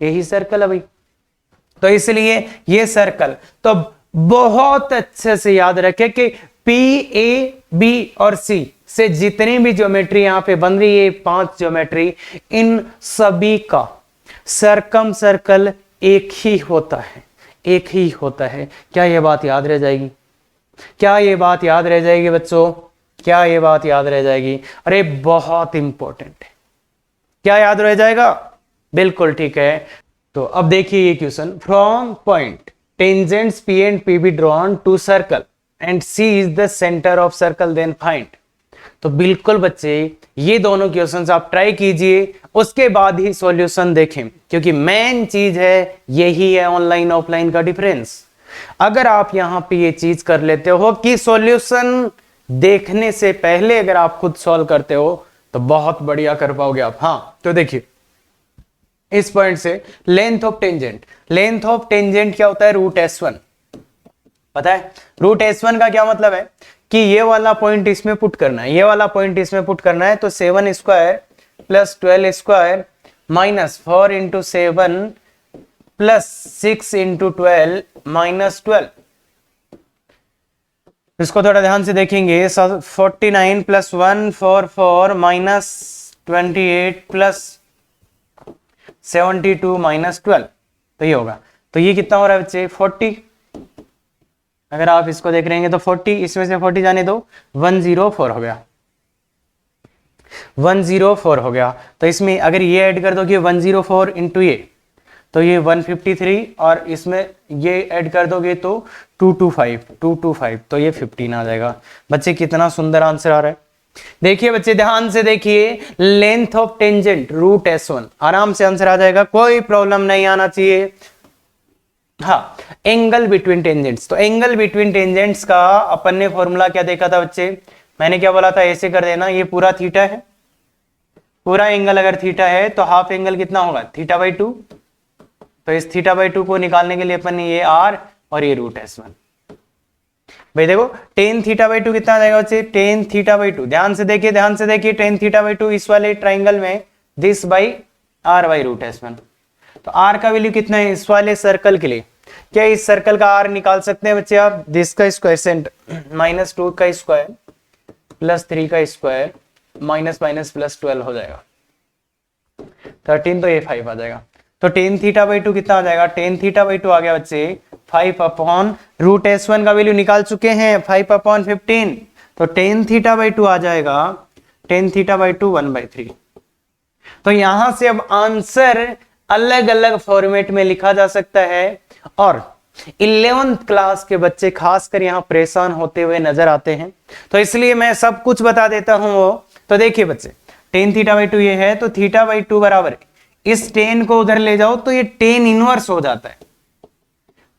Speaker 1: यही सर्कल है भाई। तो इसलिए ये सर्कल तो बहुत अच्छे से याद रखे कि पी, ए, बी और सी से जितनी भी ज्योमेट्री यहां पे बन रही है, 5 ज्योमेट्री, इन सभी का सर्कम सर्कल एक ही होता है, एक ही होता है। क्या ये बात याद रह जाएगी? क्या ये बात याद रह जाएगी बच्चों? क्या ये बात याद रह जाएगी? अरे बहुत इंपॉर्टेंट है। क्या याद रह जाएगा? बिल्कुल ठीक है। तो अब देखिए ये question, from point tangents P and P be drawn to circle and C is the center of circle then find। तो बिल्कुल बच्चे ये दोनों क्वेश्चंस आप ट्राई कीजिए, उसके बाद ही सॉल्यूशन देखें, क्योंकि मेन चीज है यही है ऑनलाइन ऑफलाइन का डिफरेंस। अगर आप यहां पे ये चीज कर लेते हो कि सॉल्यूशन देखने से पहले अगर आप खुद सॉल्व करते हो तो बहुत बढ़िया कर पाओगे आप। हाँ तो देखिए इस पॉइंट से length of tangent, length of tangent क्या होता है? Root S1। पता है रूट S1 का क्या मतलब है कि ये वाला पॉइंट इसमें पुट करना है, ये वाला पॉइंट इसमें पुट करना है। तो 7 square plus 12 square minus 4 into 7 plus 6 into 12 minus 12। इसको थोड़ा ध्यान से देखेंगे। 49 प्लस 144 माइनस 28 प्लस 72 माइनस 12, तो ये होगा। तो ये कितना हो रहा है बच्चे? 40। अगर आप इसको देख रहे हैं तो 40, इसमें से 40 जाने दो, 104 हो गया, 104 हो गया। तो इसमें अगर ये ऐड कर दोगे 104 इंटू ये, तो ये 153, और इसमें ये ऐड कर दोगे तो 225, तो ये 15 आ जाएगा। बच्चे कितना सुंदर आंसर आ रहा है। देखिए बच्चे ध्यान से देखिए, length of tangent root S1, आराम से आंसर आ जाएगा, कोई प्रॉब्लम नहीं आना चाहिए। हाँ एंगल बिटवीन टेंजेंट्स, तो एंगल बिटवीन टेंजेंट्स का अपन ने फॉर्मूला क्या देखा था बच्चे? मैंने क्या बोला था? ऐसे कर देना, ये पूरा थीटा है, पूरा एंगल अगर थीटा है तो हाफ एंगल कितना होगा? θ/2। तो इस θ/2 को निकालने के लिए अपन ने ये r और ये रूट S1। भाई देखो tan θ/2 कितना आ जाएगा बच्चे? tan θ/2, ध्यान से देखिए, ध्यान से देखिए, tan θ/2 इस वाले ट्राइंगल में this by r by root S1। तो r का वैल्यू कितना है इस वाले सर्कल के लिए? क्या इस सर्कल का r निकाल सकते हैं बच्चे आप? दिस का स्क्वायर सेंटर माइनस 2 का स्क्वायर प्लस 3 का स्क्वायर माइनस माइनस प्लस 12 हो जाएगा 13, तो ये 5 आ जाएगा। तो tan θ/2 कितना आ जाएगा? tan θ/2 आ गया बच्चे 5 अपॉन रूट S1 का वैल्यू निकाल चुके हैं 5 अपॉन 15, तो tan θ/2 आ जाएगा tan θ/2 1/3। तो यहां से अब आंसर अलग अलग फॉर्मेट में लिखा जा सकता है, और 11th क्लास के बच्चे खासकर यहां परेशान होते हुए नजर आते हैं, तो इसलिए मैं सब कुछ बता देता हूं वो। तो देखिए बच्चे tan θ/2 ये है, तो θ/2 बराबर इस tan को उधर ले जाओ तो ये tan इनवर्स हो जाता है।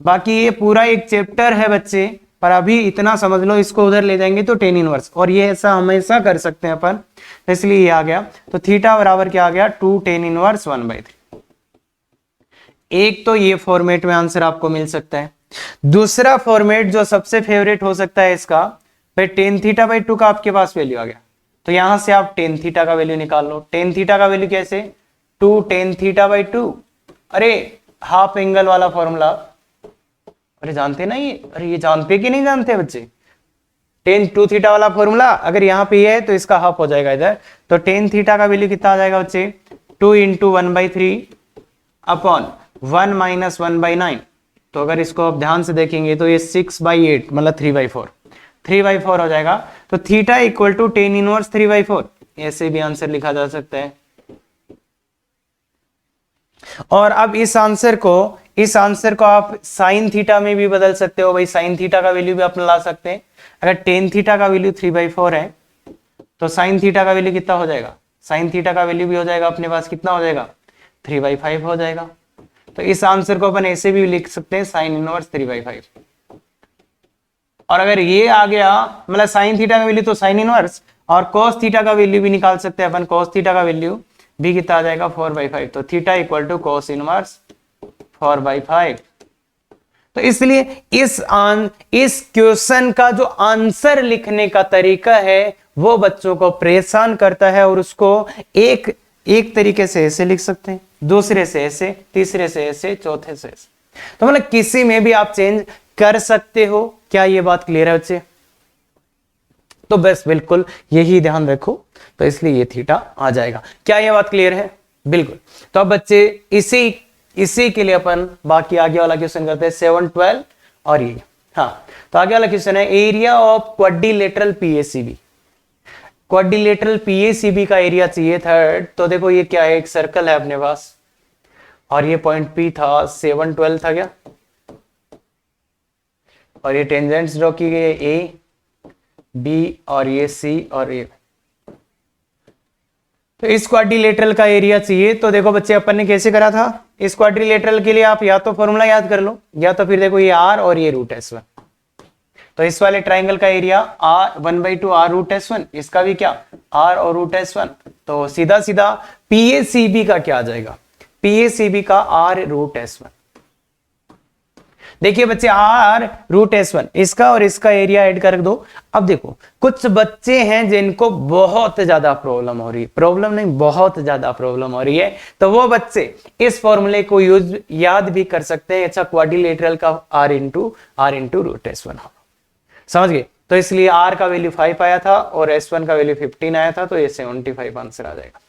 Speaker 1: बाकी ये पूरा एक चैप्टर है बच्चे, पर अभी इतना समझ लो, इसको उधर ले जाएंगे तो tan इनवर्स, और ये ऐसा हमेशा कर सकते हैं अपन, इसलिए ये आ गया। तो थीटा बराबर क्या आ गया? 2 tan इनवर्स 1/3। एक तो ये फॉर्मेट में आंसर आपको मिल सकता है। दूसरा फॉर्मेट जो सबसे फेवरेट हो सकता है इसका, भाई tan θ/2 का आपके पास वैल्यू आ गया, तो यहां से आप tan थीटा का वैल्यू निकाल लो। tan थीटा का वैल्यू कैसे? 2 tan θ/2, अरे हाफ एंगल वाला फॉर्मूला, अरे जानते ना ये? अरे ये जानते कि नहीं जानते बच्चे? tan 2 थीटा वाला फॉर्मूला अगर यहाँ पे है तो इसका हाफ हो जाएगा इधर, तो tan थीटा का वैल्यू कितना आ जाएगा बच्चे? 2 इंटू 1/3 अपॉन 1 माइनस 1/9। तो अगर इसको आप ध्यान से देखेंगे तो ये 6/8 मतलब 3/4 हो जाएगा। तो theta equal to tan inverse 3/4, ऐसे भी आंसर लिखा जा सकता है। और अब इस आंसर को आप साइन थीटा में भी बदल सकते हो। भाई साइन थीटा का वैल्यू भी आप ला सकते हैं। अगर tan थीटा का वैल्यू 3/4 है तो साइन थीटा का वैल्यू कितना हो जाएगा? साइन थीटा का वैल्यू भी हो जाएगा अपने पास, कितना हो जाएगा? 3/5 हो जाएगा। तो इस आंसर को अपन ऐसे भी लिख सकते हैं, साइन इनवर्स 3/5। और अगर ये आ गया मतलब साइन थीटा का वैल्यू तो साइन इनवर्स, और cos थीटा का वैल्यू भी निकाल सकते हैं अपन। cos थीटा का वैल्यू भी कितना आ जाएगा? 4/5। तो theta equal to cos inverse 4/5। तो तो इसलिए इस क्वेश्चन का जो आंसर लिखने का तरीका है वो बच्चों को परेशान करता है, और उसको एक तरीके से ऐसे लिख सकते हैं, दूसरे से ऐसे, तीसरे से ऐसे, चौथे से ऐसे, तो मतलब किसी में भी आप चेंज कर सकते हो। क्या ये बात क्लियर है बच्चे? तो बस बिल्कुल यही ध्यान रखो, तो इसलिए ये थीटा आ जाएगा। क्या ये बात क्लियर है? बिल्कुल। तो अब बच्चे इसी के लिए अपन बाकी आगे वाला क्वेश्चन करते हैं 7, 12 और ये। हाँ, तो आगे वाला क्वेश्चन है एरिया ऑफ क्वाड्रिलेटरल पीएसीबी। क्वाड्रिलेटरल पीएसीबी का एरिया चाहिए थर्ड। तो देखो ये क्या है, एक सर्कल है अपने पास, और ये पॉइंट पी था, 7, 12 था क्या, और ये टेंजेंट्स ड्रॉ की गई, ए बी और ये सी और ये। तो इस क्वाड्रिलेटरल का एरिया चाहिए। तो देखो बच्चे अपन ने कैसे करा था, इस क्वाड्रिलेटरल के लिए आप या तो फॉर्मूला याद कर लो, या तो फिर देखो ये आर और ये रूट S1। तो इस वाले ट्राइंगल का area are 1/2 are root S1, इसका भी क्या आर और रूट S1। तो सीधा सीधा पीएसीबी का क्या आ जाएगा, पीएसीबी का आर रूट S1। देखिए बच्चे आर रूट S1, इसका और इसका एरिया ऐड कर दो। अब देखो कुछ बच्चे हैं जिनको बहुत ज्यादा प्रॉब्लम हो रही है, प्रॉब्लम नहीं बहुत ज्यादा प्रॉब्लम हो रही है, तो वो बच्चे इस फॉर्मूले को याद भी कर सकते हैं। अच्छा, क्वाड्रिलेटरल का आर इंटू रूट S1, समझ गए? तो इसलिए आर का वैल्यू 5 आया था और S1 का वैल्यू 15 आया था, तो ये 75 आंसर आ जाएगा।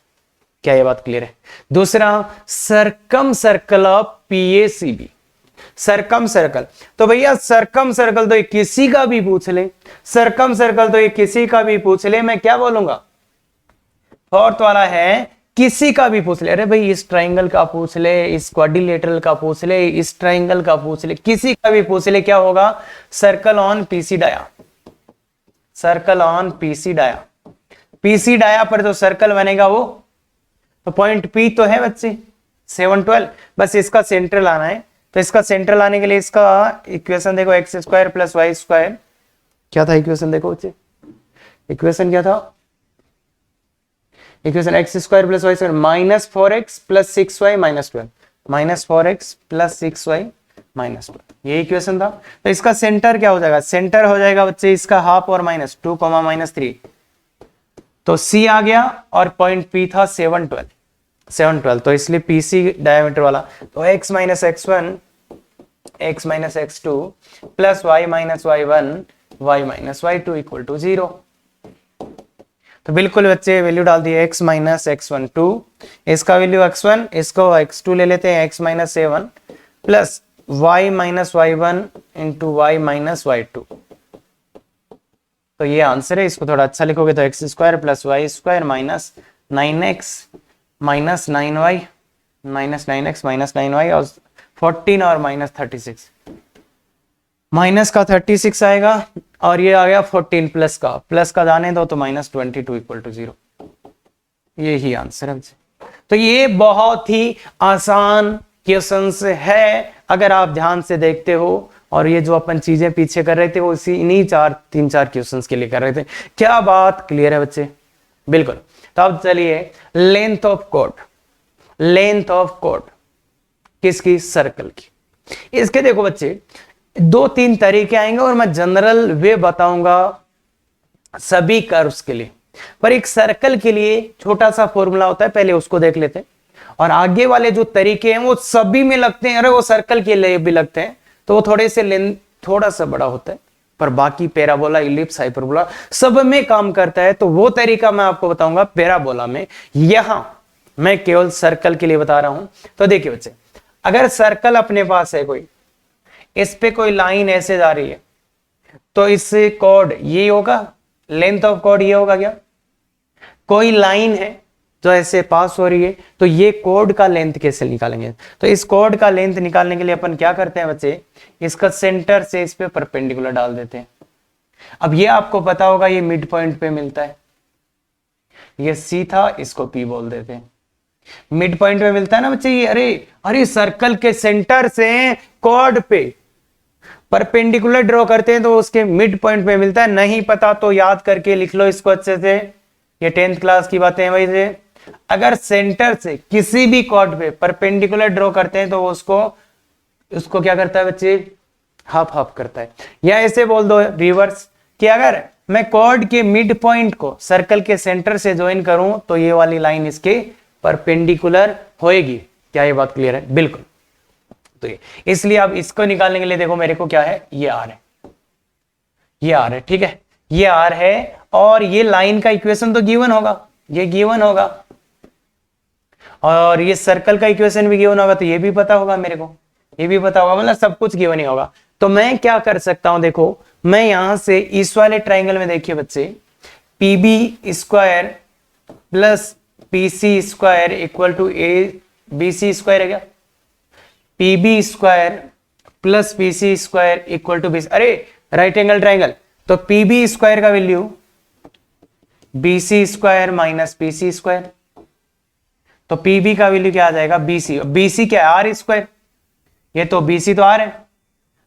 Speaker 1: क्या ये बात क्लियर है? दूसरा, सरकम सर्कल ऑफ पीएसीबी। सरकम सर्कल, तो भैया सरकम सर्कल तो ये किसी का भी पूछ ले, सरकम सर्कल तो ये किसी का भी पूछ ले, मैं क्या बोलूंगा, फोर्थ वाला है किसी का भी पूछ ले। अरे भाई इस ट्राइंगल का पूछ ले, इस क्वाड्रिलेटरल का पूछ ले, इस ट्राइंगल का पूछ ले, किसी का भी पूछ ले, क्या होगा, circle on PC dia, circle on PC dia. PC dia पर जो सर्कल बनेगा वो, तो पॉइंट पी तो है बच्चे 7, 12, बस इसका सेंटर लाना है। तो इसका सेंटर लाने के लिए इसका इक्वेशन देखो, X square plus Y square, क्या था इक्वेशन देखो बच्चे, इक्वेशन क्या था, equation X square plus Y square minus 4x plus 6y minus 12, minus 4x plus 6y minus 12, ये इक्वेशन था। तो इसका सेंटर क्या हो जाएगा, सेंटर हो जाएगा बच्चे इसका हाफ और माइनस 2, -3, तो C आ गया, और पॉइंट P था 7, 12, 7, 12, तो इसलिए पीसी डायमीटर वाला। तो x minus x1 x minus x2 plus y minus y1 y minus y2 equal to 0। तो बिल्कुल बच्चे वैल्यू डाल दिए, x माइनस x1 2, इसका वैल्यू x1, इसको x2 ले लेते हैं, x minus a1 plus y minus y1 into y minus y2। तो ये आंसर है। इसको थोड़ा अच्छा लिखोगे तो X square plus Y square minus 9x minus 9y minus 9x minus 9y और 14 और माइनस 36, माइनस का 36 आएगा, और ये आ गया 14 प्लस का जाने दो तो माइनस 22 इक्वल टू 0। यही आंसर है। तो ये बहुत ही आसान क्वेश्चंस है अगर आप ध्यान से देखते हो, और ये जो अपन चीजें पीछे कर रहे थे वो इसी इन्हीं 3-4 क्वेश्चंस के लिए कर रहे थे। क्या बात क्लियर है बच्चे? बिल्कुल। तो अब चलिए length of chord, length of chord किसकी, सर्कल की। इसके देखो बच्चे 2-3 तरीके आएंगे और मैं जनरल वे बताऊंगा सभी कर्व्स के लिए, पर एक सर्कल के लिए छोटा सा फॉर्मूला होता है, पहले उसको देख लेते हैं, और आगे वाले जो तरीके हैं वो सभी में लगते हैं। अरे वो सर्कल के लिए भी लगते हैं, तो वो थोड़े से लेंथ थोड़ा सा बड़ा होता है, पर बाकी पैराबोला, इलिप्स, हाइपरबोला सब में काम करता है। तो वो तरीका मैं आपको बताऊंगा पैराबोला में, यहां मैं केवल सर्कल के लिए बता रहा हूं। तो देखिए बच्चे, अगर सर्कल अपने पास है कोई, इस पे कोई लाइन ऐसे जा रही है, तो इस कॉर्ड ये होगा, लेंथ ऑफ कॉर्ड ये होगा क्या, कोई लाइन है जो ऐसे पास हो रही है, तो ये कॉर्ड का लेंथ कैसे निकालेंगे। तो इस कॉर्ड का लेंथ निकालने के लिए अपन क्या करते हैं बच्चे, इसका सेंटर से इस पे परपेंडिकुलर डाल देते हैं। अब ये आपको पता होगा ये मिड पॉइंट पे मिलता है, ये सी था, इसको पी बोल देते हैं, मिड पॉइंट पे मिलता है ना बच्चे ये। अरे सर्कल के सेंटर से कॉर्ड पे परपेंडिकुलर ड्रॉ करते हैं तो उसके मिड पॉइंट पे मिलता है। नहीं पता तो याद करके लिख लो इसको अच्छे से, ये 10th क्लास की बातें हैं भाई से। अगर सेंटर से किसी भी कॉर्ड पे परपेंडिकुलर ड्रॉ करते हैं तो उसको क्या करता है बच्चे, हाफ हाफ करता है। या ऐसे बोल दो रिवर्स कि अगर मैं कॉर्ड के मिड पॉइंट को सर्कल के सेंटर से ज्वाइन करूं तो ये वाली लाइन इसके परपेंडिकुलर होएगी। क्या ये बात क्लियर है? बिल्कुल। तो ये इसलिए अब इसको निकालने के लिए देखो मेरे को क्या है, ये आर है, ये आर है, ठीक है, ये आर है। और ये लाइन का इक्वेशन तो गिवन होगा, ये गिवन होगा, और ये सर्कल का इक्वेशन भी गिवन होगा, तो ये भी पता होगा मेरे को, ये भी पता होगा, मतलब सब कुछ गिवन ही होगा। तो मैं क्या कर सकता हूं, देखो मैं यहां से इस वाले ट्राइंगल में देखिए बच्चे, P B square plus P C square equal to A B C square है क्या? P B square plus P C square equal to B, अरे राइट एंगल ट्राइंगल, तो पी बी स्क्वायर का value B C square minus P C square, तो P B का value क्या आ जाएगा, बी सी, बी सी क्या है, आर स्क्वायर, ये तो बी सी तो आर है,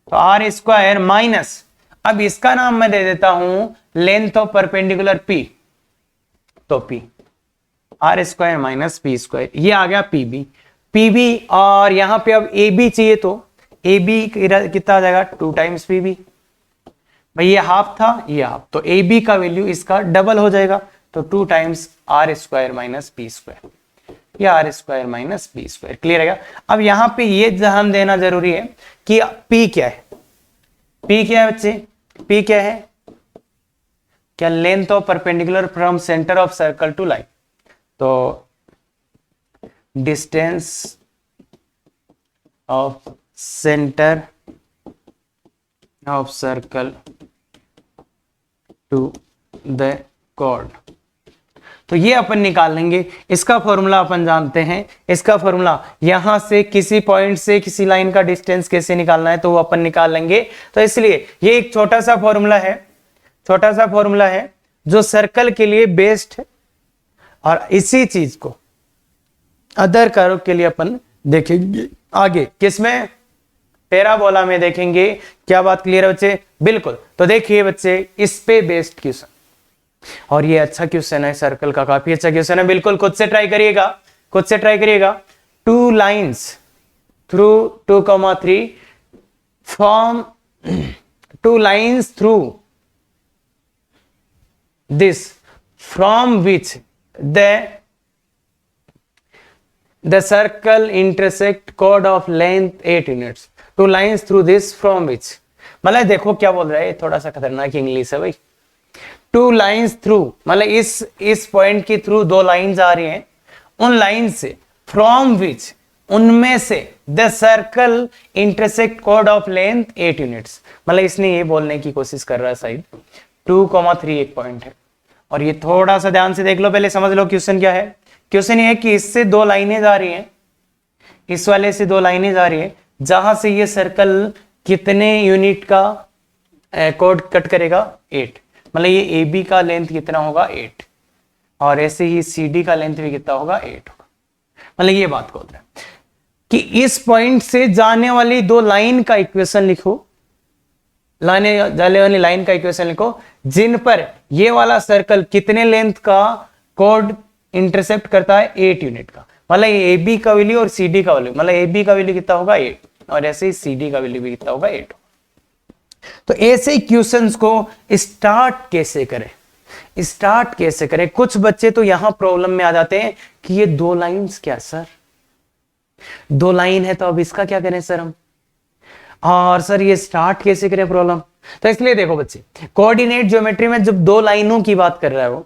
Speaker 1: तो आर स्क्वायर माइनस, अब इसका नाम मैं दे देता हूं लेंथ ऑफ परपेंडिकुलर पी, तो P R square minus P square, ये आ गया पी बी, पी बी। और यहां पे अब ए बी चाहिए, तो ए बी कितना आ जाएगा, 2 टाइम्स पी बी, भाई ये हाफ था, ये हाफ, तो ए बी का वैल्यू इसका डबल हो जाएगा, तो 2 times R square minus P square, ये R square minus P square. Clear है क्या? अब यहां पे ये ध्यान देना जरूरी है कि पी क्या है, पी क्या है बच्चे, पी क्या है, क्या length of perpendicular from centre of circle to line, तो distance of centre of circle to the chord, तो ये अपन निकाल लेंगे। इसका फॉर्मूला अपन जानते हैं, इसका फॉर्मूला यहां से किसी पॉइंट से किसी लाइन का डिस्टेंस कैसे निकालना है तो वो अपन निकाल लेंगे। तो इसलिए ये एक छोटा सा फॉर्मूला है, छोटा सा फॉर्मूला है जो सर्कल के लिए बेस्ड है, और इसी चीज को अदर कर्व के लिए अपन देखेंगे आगे, किसमें, पैराबोला में देखेंगे। क्या बात क्लियर है बच्चे? बिल्कुल। तो देखिए बच्चे, इस पे बेस्ड क्वेश्चन, और ये अच्छा क्वेश्चन है, सर्कल का काफी अच्छा क्वेश्चन है, बिल्कुल खुद से ट्राई करिएगा, खुद से ट्राई करिएगा। 2 lines through 2,3 from 2 lines through this from which the circle intersect chord of length 8 units, 2 lines through this from which, मतलब देखो क्या बोल रहा है, थोड़ा सा खतरनाक इंग्लिश है भाई। 2 लाइन्स थ्रू मतलब इस पॉइंट की थ्रू 2 लाइन्स आ रही हैं, उन लाइन से फ्रॉम विच, उनमें से the circle intersect chord of length 8 units, मतलब इसने ये बोलने की कोशिश कर रहा है शायद 2,3 एक पॉइंट है। और ये थोड़ा सा ध्यान से देख लो, पहले समझ लो क्वेश्चन क्या है। क्वेश्चन ये है कि इससे 2 लाइनें जा रही हैं, इस वाले से 2 लाइनें जा रही है, जहां से ये सर्कल कितने यूनिट का कॉर्ड कट करेगा, 8, मतलब ये ए बी का लेंथ कितना होगा, 8, और ऐसे ही सी डी का लेंथ भी कितना होगा, 8 होगा। मतलब ये बात बोल रहा है कि इस पॉइंट से जाने वाली 2 लाइन का इक्वेशन लिखो, जाने वाली लाइन का इक्वेशन लिखो, जिन पर ये वाला सर्कल कितने लेंथ का कॉर्ड इंटरसेप्ट करता है, 8 यूनिट का, मतलब ए बी का वैल्यू और सी डी का वैल्यू, मतलब ए बी का वैल्यू कितना होगा, 8, और ऐसे ही सी डी का वैल्यू भी कितना होगा, 8। तो ऐसे क्वेश्चंस को स्टार्ट कैसे करें, स्टार्ट कैसे करें। कुछ बच्चे तो यहां प्रॉब्लम में आ जाते हैं कि ये 2 लाइन्स क्या सर, 2 लाइन है तो अब इसका क्या करें सर हम, और सर ये स्टार्ट कैसे करें प्रॉब्लम। तो इसलिए देखो बच्चे, कोऑर्डिनेट ज्योमेट्री में जब 2 लाइनों की बात कर रहा है वो,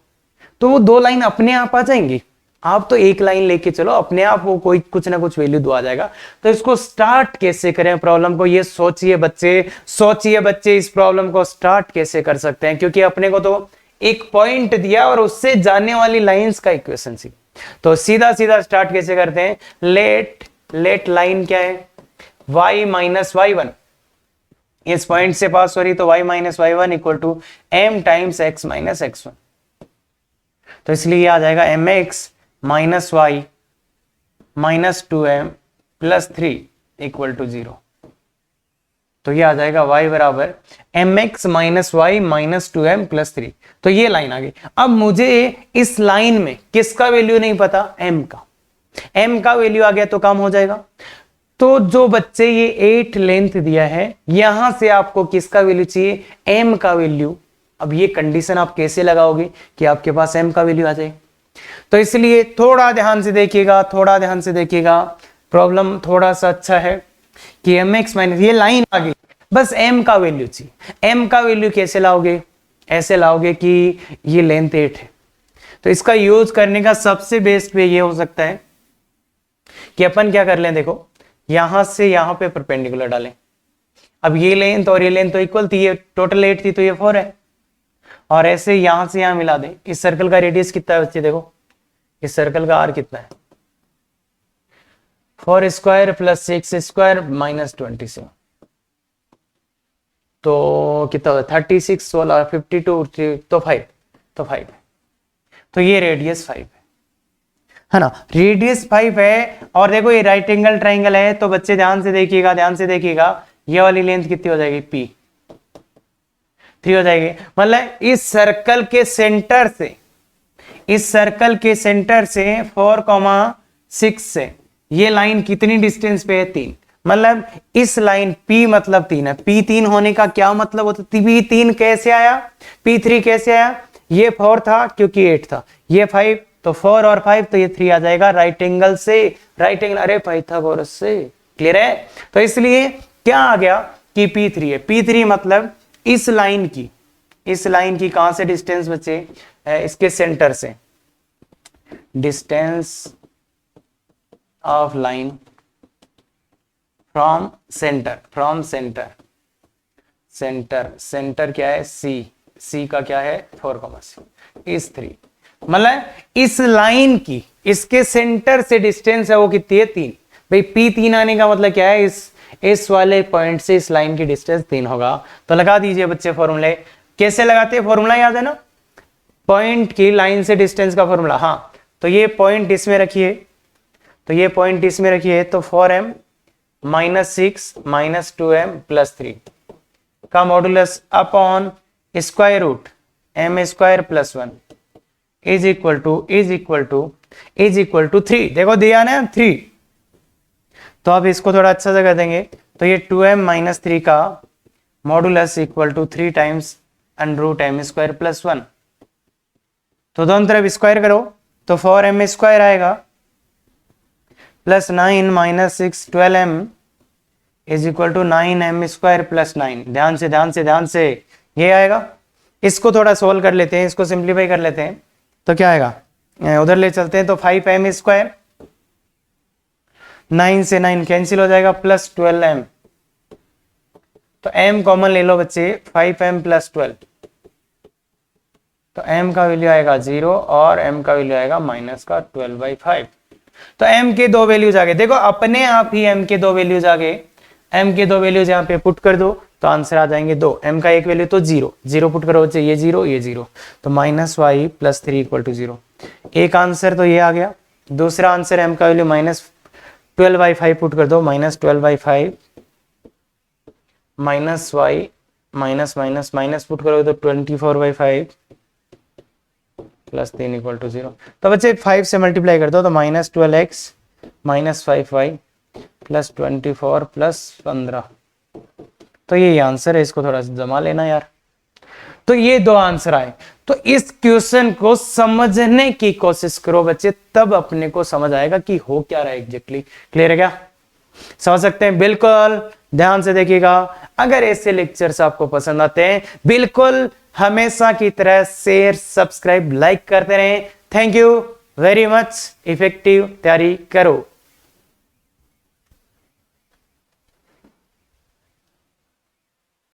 Speaker 1: तो वो 2 लाइन अपने आप आ जाएंगी, आप तो एक लाइन लेके चलो, अपने आप वो कोई कुछ ना कुछ वैल्यू दो आ जाएगा। तो इसको स्टार्ट कैसे करें प्रॉब्लम को, ये सोचिए बच्चे इस प्रॉब्लम को स्टार्ट कैसे कर सकते हैं, क्योंकि अपने को तो एक पॉइंट दिया और उससे जाने वाली लाइंस का इक्वेशन सी। तो सीधा सीधा स्टार्ट कैसे करते हैं, लेट लाइन क्या है, y माइनस y1, इस पॉइंट से पास हो रही, तो y minus y1 equal to m times x minus x1, तो इसलिए आ जाएगा mx minus y minus 2m plus 3 equal to 0। तो ये आ जाएगा y बराबर mx minus y minus 2m plus 3। तो ये लाइन आ गई। अब मुझे इस लाइन में किसका वैल्यू नहीं पता, m का। m का वैल्यू आ गया तो काम हो जाएगा। तो जो बच्चे ये 8 लेंथ दिया है, यहां से आपको किसका वैल्यू चाहिए, m का वैल्यू। अब ये कंडीशन आप कैसे लगाओगे कि आपके पास m का वैल्यू आ जाए। तो इसलिए थोड़ा ध्यान से देखिएगा, थोड़ा ध्यान से देखिएगा, प्रॉब्लम थोड़ा सा अच्छा है कि mx माइनस ये लाइन आ गई, बस m का वैल्यू चाहिए। m का वैल्यू कैसे लाओगे, ऐसे लाओगे कि ये लेंथ 8 है, तो इसका यूज करने का सबसे बेस्ट वे ये हो सकता है कि अपन क्या कर लें, देखो यहां से यहां पे परपेंडिकुलर डालें। अब ये लेंथ और ये लेंथ तो इक्वल थी, ये टोटल 8 थी तो ये 4 है, और ऐसे यहां से यहां मिला दें। इस सर्कल का रेडियस कितना है बच्चे, देखो इस सर्कल का r कितना है, 4 स्क्वायर प्लस 6 स्क्वायर माइनस 27, तो कितना होता है 36, 16, 52, तो 5, तो 5 है। तो ये रेडियस 5 है ना, रेडियस 5 है। और देखो ये राइट एंगल ट्राइंगल है, तो बच्चे ध्यान से देखिएगा, ध्यान से देखिएगा, ये वाली लेंथ कितनी हो जाएगी, p 3 हो जाएगी। मतलब इस सर्कल के सेंटर से, इस सर्कल के सेंटर से 4,6 से ये लाइन कितनी डिस्टेंस पे है, 3। मतलब इस लाइन P मतलब 3 है। P 3 होने का क्या मतलब होता है, P 3 कैसे आया, P 3 कैसे आया, ये 4 था क्योंकि 8 था, ये 5, तो 4 और 5 तो ये 3 आ जाएगा राइट एंगल से, राइट एंगल, अरे पाइथागोरस से, क्लियर है। तो इसलिए क्या आ गया कि P 3 है। P 3 मतलब इस लाइन की, इस लाइन की कहां से डिस्टेंस बचे, इसके सेंटर से, distance of line from centre, from centre, centre, centre क्या है C का क्या है 4,6 इस 3, मतलब इस लाइन की, इसके सेंटर से डिस्टेंस है वो कितनी है 3। भाई P 3 आने का मतलब क्या है, इस वाले पॉइंट से इस लाइन की डिस्टेंस 3 होगा। तो लगा दीजिए बच्चे फॉर्मूले, कैसे लगाते हैं, फॉर्मूला याद है ना, पॉइंट की लाइन से डिस्टेंस का फॉर्मूला। हाँ, तो ये पॉइंट इसमें रखिए, तो ये पॉइंट इसमें रखिए, तो 4m minus 6 minus 2m plus 3 का modulus upon square root m square plus 1 is equal to 3। देखो दिया ना 3, तो अब इसको थोड़ा अच्छा से कर देंगे, तो ये 2m माइनस 3 का modulus equal to 3 times under root m square plus 1। तो दोनों तरफ स्क्वायर करो, तो 4m स्क्वायर आएगा plus 9 minus 6 12m is equal to 9m square plus 9। ध्यान से ध्यान से ध्यान से, ये आएगा। इसको थोड़ा सोल्व कर लेते हैं, इसको सिंप्लीफाई कर लेते हैं, तो क्या आएगा, उधर ले चलते हैं, तो 5m स्क्वायर, 9 से 9 कैंसिल हो जाएगा, प्लस 12m, तो m कॉमन ले लो बच्चे, 5m प्लस 12, तो m का वैल्यू आएगा 0 और m का वैल्यू आएगा माइनस का 12/5। तो m के दो वैल्यूज आ गए, देखो अपने आप ही m के दो वैल्यूज आ गए। m के दो वैल्यूज यहाँ पे पुट कर दो तो आंसर आ जाएंगे 2। m का एक वैल्यू तो 0, 0 पुट करो बच्चे, ये 0 ये 0, तो minus Y plus 3 equal to 0। एक आंसर तो ये आ गया। दूसरा आंसर m का वैल्यू माइनस 12/5 पुट कर दो, minus 12/5 minus Y minus minus minus put करोगे तो 24/5 प्लस 3 इक्वल टू 0। तो बच्चे 5 से मल्टीप्लाई कर दो तो minus 12x minus 5y plus 24 plus 15। तो ये आंसर है, इसको थोड़ा सा जमा लेना यार। तो ये दो आंसर आए। तो इस क्वेश्चन को समझने की कोशिश करो बच्चे, तब अपने को समझ आएगा कि हो क्या रहा है एग्जैक्टली। क्लियर है क्या, समझ सकते हैं? बिल्कुल ध्यान से देखिएगा। अगर ऐसे लेक्चर्स आपको पसंद आते हैं, बिल्कुल हमेशा की तरह शेयर सब्सक्राइब लाइक करते रहें। Thank you very much. Effective तैयारी करो।